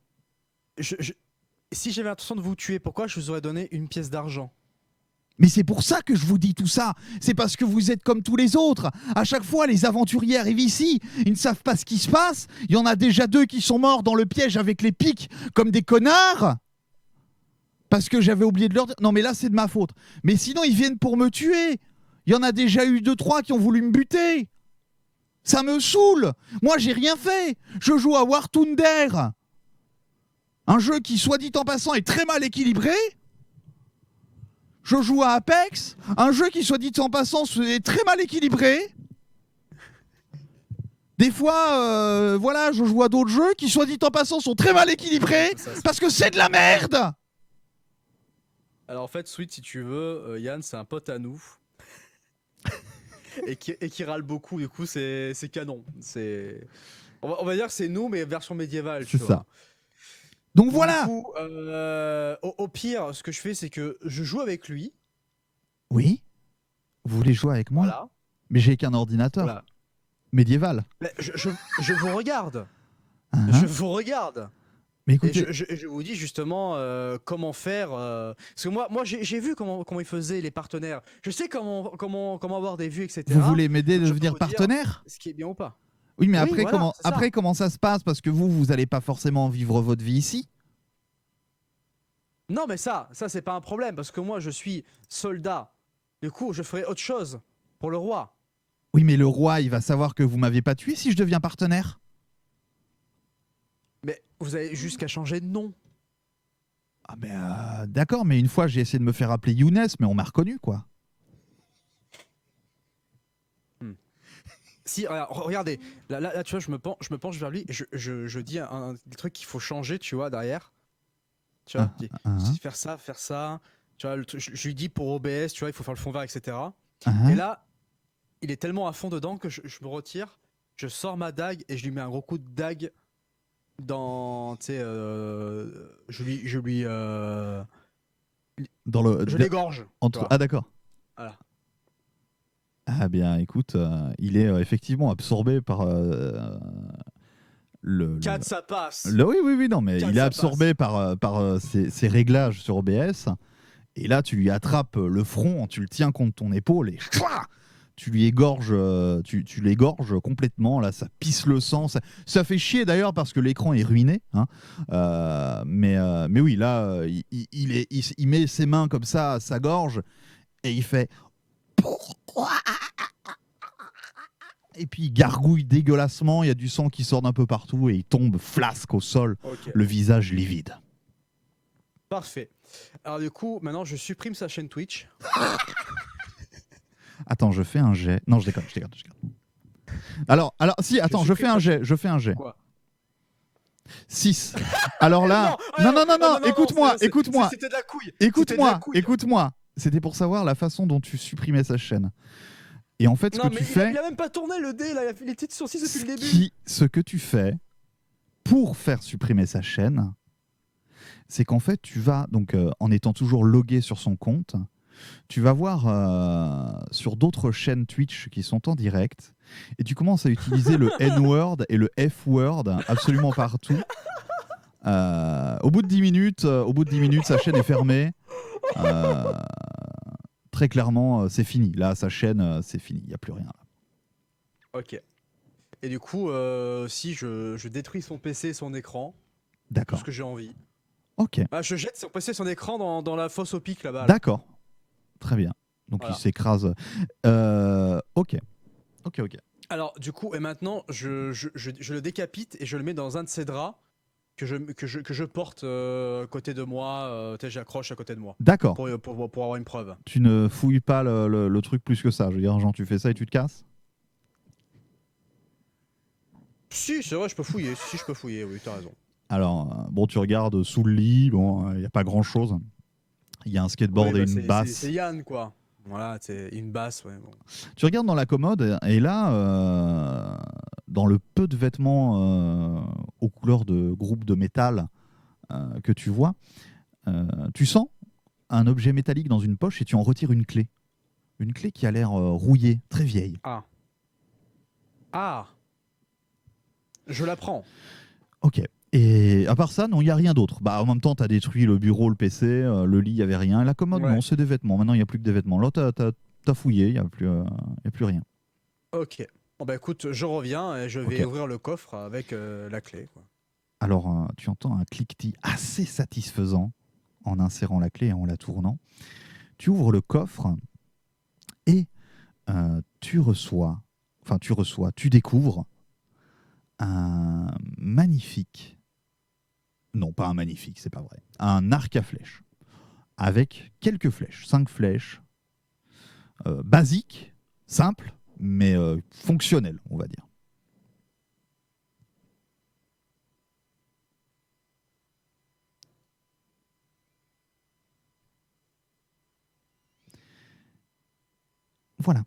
si j'avais l'intention de vous tuer, pourquoi je vous aurais donné une pièce d'argent? Mais c'est pour ça que je vous dis tout ça. C'est parce que vous êtes comme tous les autres. À chaque fois, les aventuriers arrivent ici. Ils ne savent pas ce qui se passe. Il y en a déjà 2 qui sont morts dans le piège avec les pics comme des connards. Parce que j'avais oublié de leur dire. Non, mais là, c'est de ma faute. Mais sinon, ils viennent pour me tuer. Il y en a déjà eu 2-3 qui ont voulu me buter. Ça me saoule. Moi, j'ai rien fait. Je joue à War Thunder. Un jeu qui, soit dit en passant, est très mal équilibré. Je joue à Apex, un jeu qui, soit dit en passant, est très mal équilibré. Des fois, voilà, je joue à d'autres jeux qui, soit dit en passant, sont très mal équilibrés parce que c'est de la merde. Alors en fait, Sweet, si tu veux, Yann, c'est un pote à nous. et qui râle beaucoup, du coup, c'est canon. On va dire que c'est nous, mais version médiévale. C'est ça. Donc voilà. Du coup, au pire, ce que je fais, c'est que je joue avec lui. Oui. Vous voulez jouer avec moi? Voilà. Mais j'ai qu'un ordinateur. Voilà. Médiéval. Mais je vous regarde. Uh-huh. Je vous regarde. Mais Et écoutez, je vous dis justement comment faire. Parce que moi j'ai vu comment ils faisaient les partenaires. Je sais comment avoir des vues, etc. vous voulez m'aider à Donc, je devenir peux vous dire partenaire? ce qui est bien ou pas. Oui, mais Oui, après, voilà, c'est ça. comment ça se passe? Parce que vous n'allez pas forcément vivre votre vie ici. Non, mais ça c'est pas un problème parce que moi je suis soldat. Du coup, je ferai autre chose pour le roi. Oui, mais le roi, il va savoir que vous m'avez pas tué si je deviens partenaire. Mais vous avez juste qu'à changer de nom. Ah ben d'accord, mais une fois j'ai essayé de me faire appeler Younes, mais on m'a reconnu quoi. Si, regardez, là, tu vois, je me penche vers lui et je dis des trucs qu'il faut changer, tu vois, derrière. Tu vois, faire ça. Tu vois, je lui dis pour OBS, tu vois, il faut faire le fond vert, etc. Et là, il est tellement à fond dedans que je me retire, je sors ma dague et je lui mets un gros coup de dague dans, tu sais, Dans le. je l'égorge. Ah d'accord. Voilà. Ah bien, écoute, il est effectivement absorbé par le. 4, ça passe. Oui, non, mais 4, il est ça absorbé par ses réglages sur OBS. Et là, tu lui attrapes le front, tu le tiens contre ton épaule et tu lui égorges, tu l'égorges complètement. Là, ça pisse le sang. Ça fait chier d'ailleurs parce que l'écran est ruiné. Hein. Mais oui, là, il met ses mains comme ça à sa gorge et il fait. Pourquoi? Et puis il gargouille dégueulassement, il y a du sang qui sort d'un peu partout et il tombe flasque au sol, Ok. le visage livide. Parfait. Alors du coup, maintenant je supprime sa chaîne Twitch. Attends, je fais un jet. Non, je déconne. Alors, si, attends, je fais un jet. Quoi? 6. Alors là, non, écoute-moi. C'était de la couille. Écoute-moi. C'était pour savoir la façon dont tu supprimais sa chaîne. Et en fait, ce que tu fais, il a même pas tourné le dé là, il était sur 6 depuis le début. ce que tu fais pour faire supprimer sa chaîne, c'est qu'en fait, tu vas, donc en étant toujours logué sur son compte, tu vas voir sur d'autres chaînes Twitch qui sont en direct, et tu commences à utiliser le N-word et le F-word absolument partout. Au bout de 10 minutes, sa chaîne est fermée. Très clairement, c'est fini. Là, sa chaîne, c'est fini. Il n'y a plus rien. Là. Ok. Et du coup, si je détruis son PC et son écran, tout D'accord. ce que j'ai envie. Ok. Ah, je jette son PC et son écran dans la fosse au pic là-bas. Là. D'accord. Très bien. Donc Voilà. il s'écrase. Ok. Alors, du coup, et maintenant, je le décapite et je le mets dans un de ses draps que je porte à côté de moi. J'accroche à côté de moi. D'accord. Pour avoir une preuve. Tu ne fouilles pas le truc plus que ça. Je veux dire, genre, tu fais ça et tu te casses? Si, c'est vrai, je peux fouiller. Si, je peux fouiller, oui, t'as raison. Alors, bon, tu regardes sous le lit, bon, il n'y a pas grand-chose. Il y a un skateboard Oui, et bah, une basse. c'est Yann, quoi. Voilà, c'est une basse, ouais. Bon. Tu regardes dans la commode et là, dans le peu de vêtements aux couleurs de groupe de métal que tu vois, tu sens un objet métallique dans une poche et tu en retires une clé. Une clé qui a l'air rouillée, très vieille. Ah. Ah. Je la prends. Ok. Et à part ça, non, il n'y a rien d'autre. Bah, en même temps, tu as détruit le bureau, le PC, le lit, il n'y avait rien. La commode, Ouais. non, c'est des vêtements. Maintenant, il n'y a plus que des vêtements. Là, tu as fouillé, il n'y a plus rien. Ok. Bon, bah écoute, je reviens et je vais Ok. ouvrir le coffre avec la clé, quoi. Alors, tu entends un cliquetis assez satisfaisant en insérant la clé et en la tournant. Tu ouvres le coffre et tu découvres un magnifique, non pas un magnifique, c'est pas vrai, un arc à flèches avec quelques flèches, 5 flèches, basiques, simples, mais fonctionnelles, on va dire. Voilà.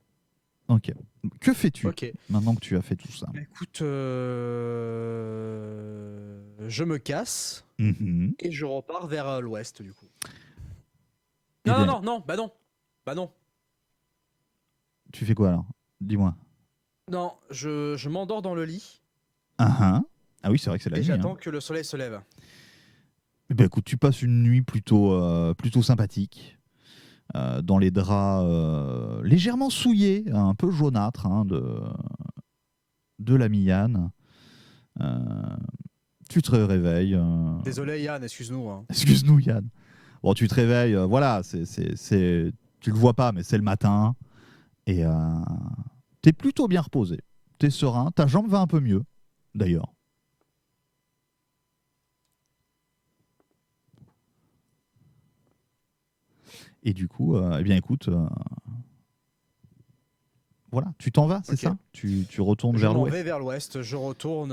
Ok. Que fais-tu Ok. maintenant que tu as fait tout ça? Écoute, je me casse Mhm. et je repars vers l'ouest, du coup. Eh Non, bien, non, non, non, bah non. Bah non. tu fais quoi alors? Dis-moi. Non, je m'endors dans le lit Ah oui, c'est vrai que c'est la et nuit. j'attends que le soleil se lève. Eh ben, écoute, tu passes une nuit plutôt sympathique, dans les draps légèrement souillés, un peu jaunâtres de la Miane. Tu te réveilles. Désolé Yann, excuse-nous. Hein. Excuse-nous, Yann. Bon, tu te réveilles, voilà, tu le vois pas, mais c'est le matin. Et t'es plutôt bien reposé. T'es serein. Ta jambe va un peu mieux, d'ailleurs. Et du coup, eh bien, écoute, voilà, tu t'en vas, c'est Ok. ça? Tu retournes Je vers m'en l'ouest. vais vers l'ouest, je retourne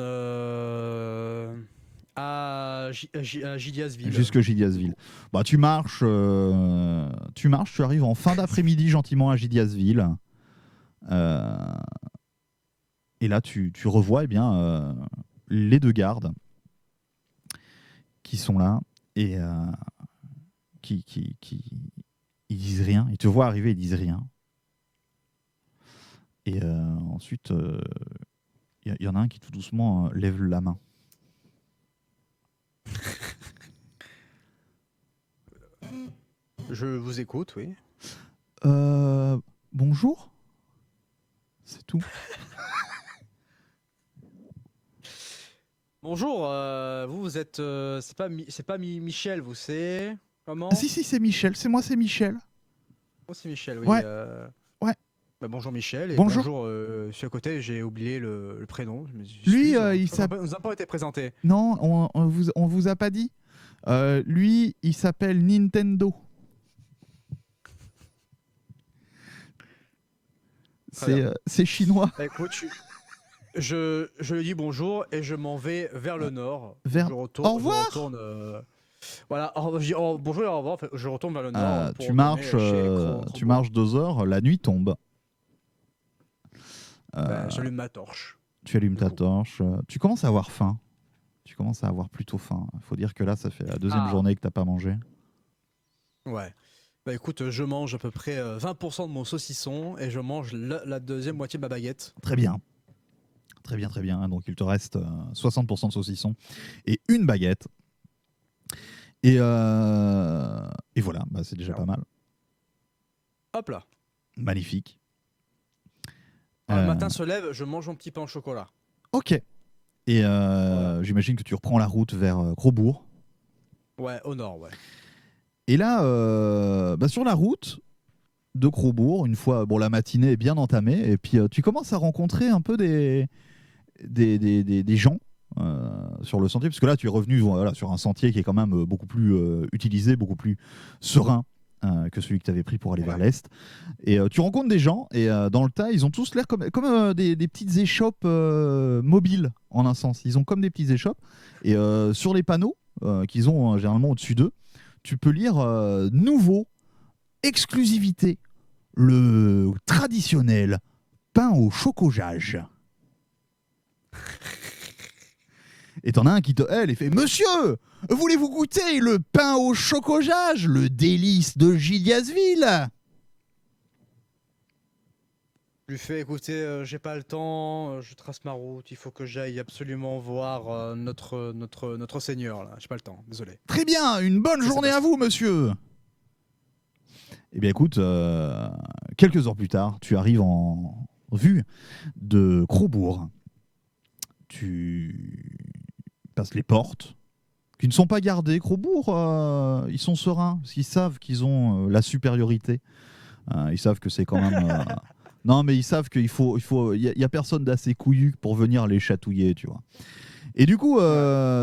à Gidiasville. Jusque Gidiasville. Bah, tu marches, tu arrives en fin d'après-midi gentiment à Gidiasville. Et là, tu revois eh bien, les deux gardes qui sont là et ils disent rien. Ils te voient arriver, ils disent rien. Et ensuite, y en a un qui tout doucement lève la main. Je vous écoute, oui. Bonjour. C'est tout. Bonjour, vous êtes, c'est pas Michel, vous c'est comment? Ah, si, c'est Michel. C'est moi, c'est Michel. Oh, c'est Michel, oui. Ouais. Ouais. Bah, bonjour Michel et Bonjour. bonjour. Je suis à côté, j'ai oublié le prénom. Je Lui, m'excuse, hein. il Ça s'appelle. nous a pas été présenté. Non, on vous a pas dit. Lui, il s'appelle Nintendo. C'est chinois. Bah, écoute, je lui dis bonjour et je m'en vais vers le nord. Vers- Je retourne. Au revoir. Je retourne, voilà, je dis bonjour et au revoir. Je retourne vers le nord. Pour Tu retourner marches, chez tu marches 2 heures, la nuit tombe. Bah, j'allume ma torche. Tu allumes du ta coup. torche. Tu commences à avoir faim. Tu commences à avoir plutôt faim. Il faut dire que là, ça fait la deuxième Ah. journée que t'as pas mangé. Ouais. Bah écoute, je mange à peu près 20% de mon saucisson et je mange la deuxième moitié de ma baguette. Très bien. Très bien, très bien. Donc, il te reste 60% de saucisson et une baguette. Et voilà, bah, c'est déjà pas mal. Hop là. Magnifique. Quand le matin se lève, je mange mon petit pain au chocolat. Ok. Et j'imagine que tu reprends la route vers Grosbourg. Ouais, au nord, ouais. Et là, sur la route de Grosbourg, une fois la matinée est bien entamée, et puis tu commences à rencontrer un peu des gens sur le sentier, parce que là, tu es revenu sur un sentier qui est quand même beaucoup plus utilisé, beaucoup plus serein que celui que tu avais pris pour aller vers l'est. Et tu rencontres des gens, et dans le tas, ils ont tous l'air comme des petites échoppes mobiles, en un sens. Ils ont comme des petites échoppes, et sur les panneaux qu'ils ont généralement au-dessus d'eux, tu peux lire nouveau, exclusivité, le traditionnel pain au chocolat. Et t'en as un qui te hèle et fait « Monsieur, voulez-vous goûter le pain au chocolat, le délice de Gilliasville ?» Je lui fais écouter, j'ai pas le temps, je trace ma route, il faut que j'aille absolument voir notre seigneur là, j'ai pas le temps, désolé. Très bien, une bonne journée à vous, monsieur. Eh bien, écoute, quelques heures plus tard, tu arrives en vue de Crobourg. Tu passes les portes, qui ne sont pas gardées. Crobourg, ils sont sereins, parce qu'ils savent qu'ils ont la supériorité. Ils savent que c'est quand même... Non, mais ils savent qu'il y a personne d'assez couillu pour venir les chatouiller, tu vois. Et du coup,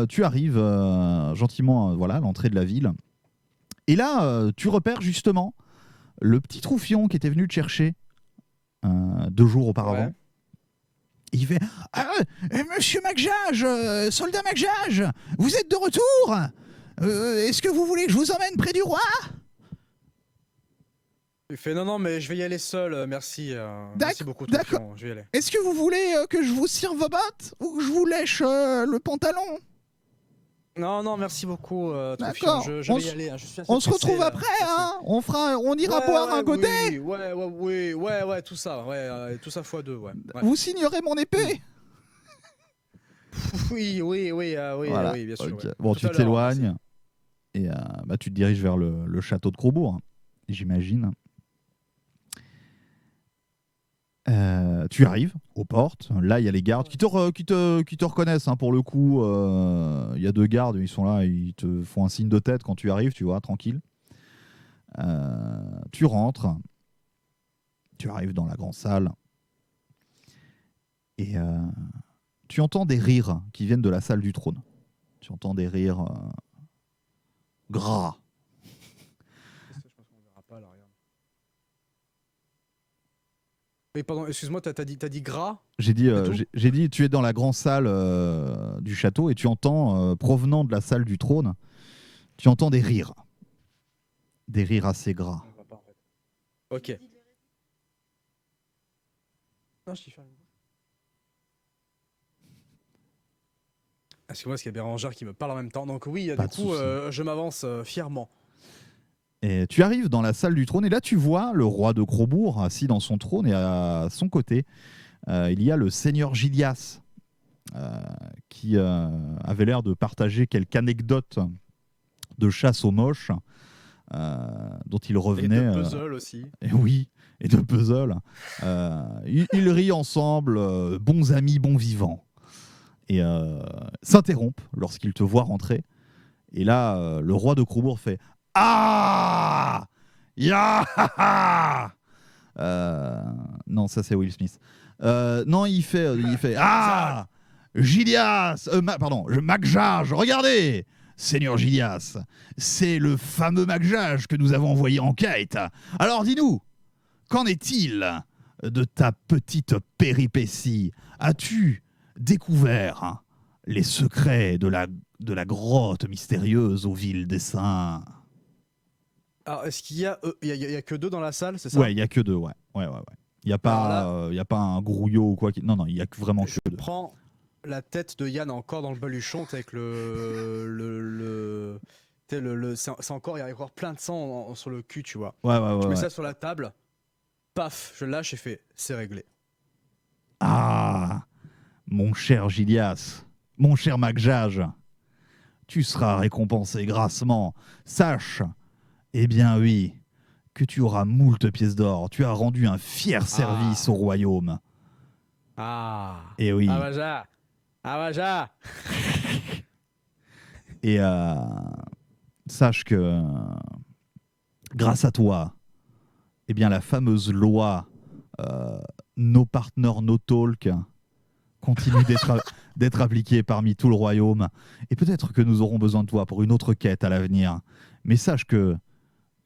tu arrives gentiment voilà, à l'entrée de la ville. Et là, tu repères justement le petit troufion qui était venu te chercher 2 jours auparavant. Ouais. Il fait Monsieur MacJage, soldat MacJage, vous êtes de retour est-ce que vous voulez que je vous emmène près du roi? Il fait non, mais je vais y aller seul, merci. Merci beaucoup, d'accord. Troufion, je vais y aller. Est-ce que vous voulez que je vous serve vos bottes ou que je vous lèche le pantalon? Non, merci beaucoup, Troufion, D'accord. je vais y aller. Je suis assez On se pressé, retrouve là. après, Merci. hein. On ira boire un godet. Ouais, tout ça, tout ça x2, ouais. Vous signerez mon épée. Oui, Voilà. oui, bien sûr. Ok. ouais. Bon, Tout tu à l'heure, t'éloignes et tu te diriges vers le château de Crobourg, j'imagine. Tu arrives aux portes. Là, il y a les gardes qui te reconnaissent. Pour le coup, il y a 2 gardes. Ils sont là. Ils te font un signe de tête quand tu arrives. Tu vois, tranquille. Tu rentres. Tu arrives dans la grande salle. Et tu entends des rires qui viennent de la salle du trône. Tu entends des rires gras. Je pense qu'on verra pas, là, regarde. Mais pardon, excuse-moi, t'as dit gras? J'ai dit, C'est tout j'ai dit, tu es dans la grande salle du château et tu entends, provenant de la salle du trône, tu entends des rires. Des rires assez gras. On voit pas, en fait. Ok. Non, je t'y fais une... Excuse-moi, parce qu'il y a Bérangère qui me parle en même temps. Donc oui, Pas du de coup, souci. je m'avance fièrement. Et tu arrives dans la salle du trône et là tu vois le roi de Crobourg assis dans son trône et à son côté, il y a le seigneur Gillias qui avait l'air de partager quelques anecdotes de chasse aux moches dont il Et revenait. de puzzle aussi. Et oui, et de puzzle. Ils rient ensemble, bons amis, bons vivants. Et s'interrompent lorsqu'ils te voient rentrer. Et là, le roi de Crobourg fait « Ah ya non, ça c'est Will Smith. Non, il fait « Ah Gillias pardon, MacJage, regardez Seigneur Gillias, c'est le fameux MacJage que nous avons envoyé en quête. Alors dis-nous, qu'en est-il de ta petite péripétie? As-tu découvert les secrets de la grotte mystérieuse aux villes des saints? » Alors, est-ce qu'il y a, y a que 2 dans la salle, c'est ça? Ouais, il n'y a que 2, ouais. Il n'y a pas, y a pas un grouillot ou quoi. Non, il n'y a vraiment que 2. Je prends la tête de Yann encore dans le baluchon, avec c'est encore, il y a encore plein de sang sur le cul, tu vois. Ouais. Je mets ça sur la table, paf, je lâche et fais, c'est réglé. Ah, mon cher Gillias, mon cher MacJage, tu seras récompensé grassement. Sache, eh bien oui, que tu auras moult pièces d'or. Tu as rendu un fier service au royaume. Ah. Et oui. Avaja. Et sache que grâce à toi, eh bien la fameuse loi No Partner No Talk continue d'être appliquée parmi tout le royaume. Et peut-être que nous aurons besoin de toi pour une autre quête à l'avenir. Mais sache que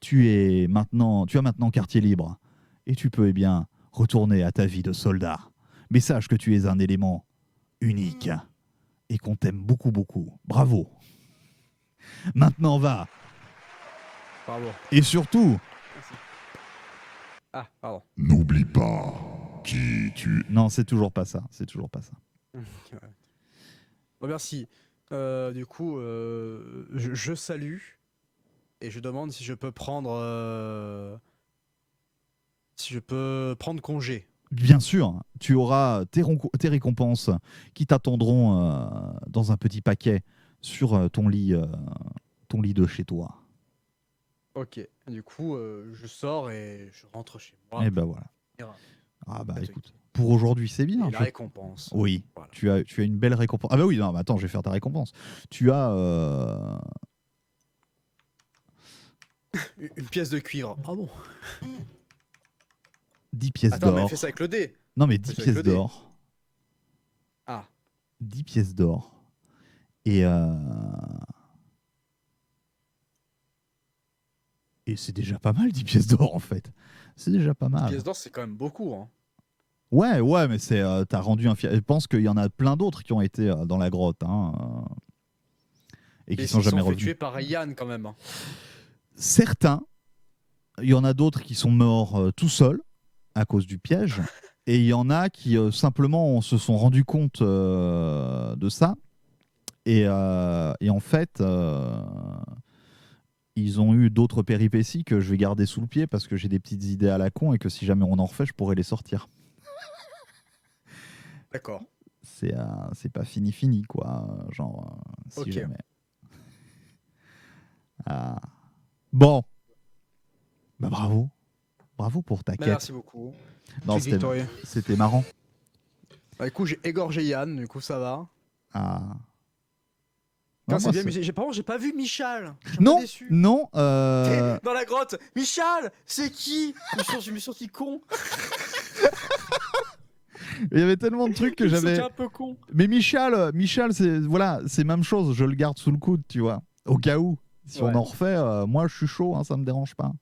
tu as maintenant quartier libre et tu peux bien retourner à ta vie de soldat. Mais sache que tu es un élément unique et qu'on t'aime beaucoup, beaucoup. Bravo. Maintenant va. Bravo. Et surtout, Ah, pardon. N'oublie pas qui tu... non, c'est toujours pas ça. C'est toujours pas ça. Bon, merci. Du coup, je salue et je demande si je peux prendre congé. Bien sûr, tu auras tes récompenses qui t'attendront dans un petit paquet sur ton lit de chez toi. Ok. Du coup, je sors et je rentre chez moi. Et ben voilà. Ira. Ah bah Pas de écoute, pour aujourd'hui c'est bien. Et la récompense. Oui, Voilà. tu as une belle récompense. Ah bah oui, non, mais attends, je vais faire ta récompense. Tu as Une pièce de cuivre. Ah bon? 10 pièces Attends, mais d'or. fais ça avec le dé. Non mais 10 fais ça avec pièces le dé. d'or. Ah. 10 pièces d'or. Et c'est déjà pas mal 10 pièces d'or en fait. C'est déjà pas mal. Pièce d'or, c'est quand même beaucoup. Hein. Ouais, mais c'est t'as rendu un fier. Je pense qu'il y en a plein d'autres qui ont été dans la grotte et qui sont jamais fait revenus. tuer par Yann quand même. Hein. Certains, il y en a d'autres qui sont morts tout seuls à cause du piège, et il y en a qui simplement se sont rendus compte de ça, et en fait, ils ont eu d'autres péripéties que je vais garder sous le pied parce que j'ai des petites idées à la con et que si jamais on en refait, je pourrais les sortir. D'accord. C'est pas fini quoi, genre si Ok. jamais. Ah. Bon, bah bravo pour ta Bah, quête. merci beaucoup. Non, Je suis victorieux. c'était marrant. Bah, du coup, j'ai égorgé Yann, du coup, ça va. Ah. Putain, Non, c'est moi, bien, c'est- mais par contre, j'ai pas vu Michal. Je suis un Non, peu déçu. non. Dans la grotte. Michal, c'est qui? Je me suis senti con. Il y avait tellement de trucs que Je me j'avais. sentais un peu con. Mais Michal, c'est même chose. Je le garde sous le coude, tu vois, au cas où. Si Ouais. on en refait, moi je suis chaud, hein, ça me dérange pas.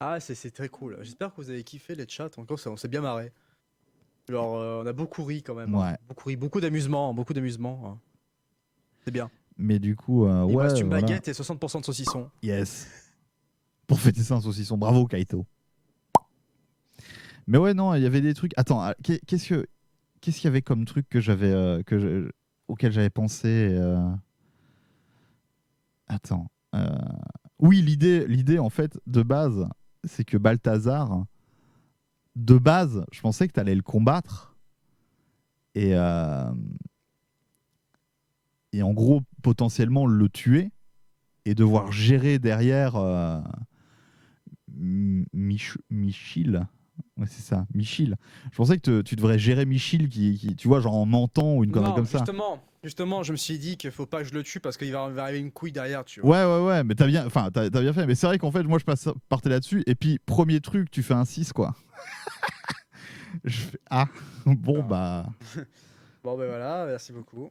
Ah, c'est très cool. J'espère que vous avez kiffé les chats. Encore, on s'est bien marré. Genre, on a beaucoup ri quand même. Ouais. Hein. Beaucoup ri, beaucoup d'amusement. Hein. C'est bien. Mais du coup, Il me ouais, reste une voilà. baguette et 60% de saucisson. Yes. Pour fêter ça un saucisson, bravo Kaito. Mais ouais, non, il y avait des trucs. Attends, qu'est-ce qu'il y avait comme truc que auquel j'avais pensé Attends. Oui, l'idée en fait de base, c'est que Balthazar, de base, je pensais que tu allais le combattre et en gros potentiellement le tuer et devoir gérer derrière Michil. Ouais, c'est ça, Michil. Je pensais que tu devrais gérer Michil qui, tu vois, genre en mentant ou une connerie Non, comme ça. justement, je me suis dit qu'il faut pas que je le tue parce qu'il va arriver une couille derrière, tu vois. Ouais, mais t'as bien fait. Mais c'est vrai qu'en fait, moi, je partais là-dessus. Et puis, premier truc, tu fais un 6, quoi. Je fais, bon, bah. Bon, ben voilà, merci beaucoup.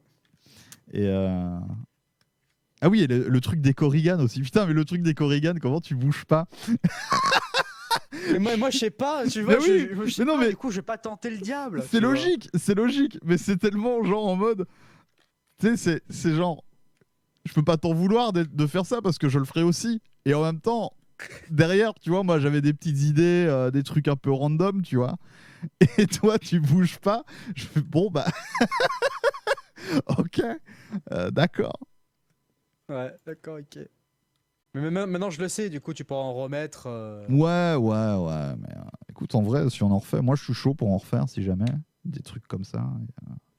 Et ah oui, et le truc des Korrigan aussi. Putain, mais le truc des Korrigan, comment tu bouges pas? Mais moi je sais pas, tu vois, Mais oui, je sais mais non, pas, mais- du coup, je vais pas tenter le diable. C'est tu vois. logique. Mais c'est tellement genre en mode. Tu sais, c'est genre. Je peux pas t'en vouloir de faire ça parce que je le ferai aussi. Et en même temps, derrière, tu vois, moi j'avais des petites idées, des trucs un peu random, tu vois. Et toi, tu bouges pas. Je fais bon, bah. Ok, d'accord. Ouais, d'accord, ok. Mais maintenant je le sais, du coup, tu pourras en remettre. Ouais. Mais écoute, en vrai, si on en refait, moi je suis chaud pour en refaire si jamais. Des trucs comme ça.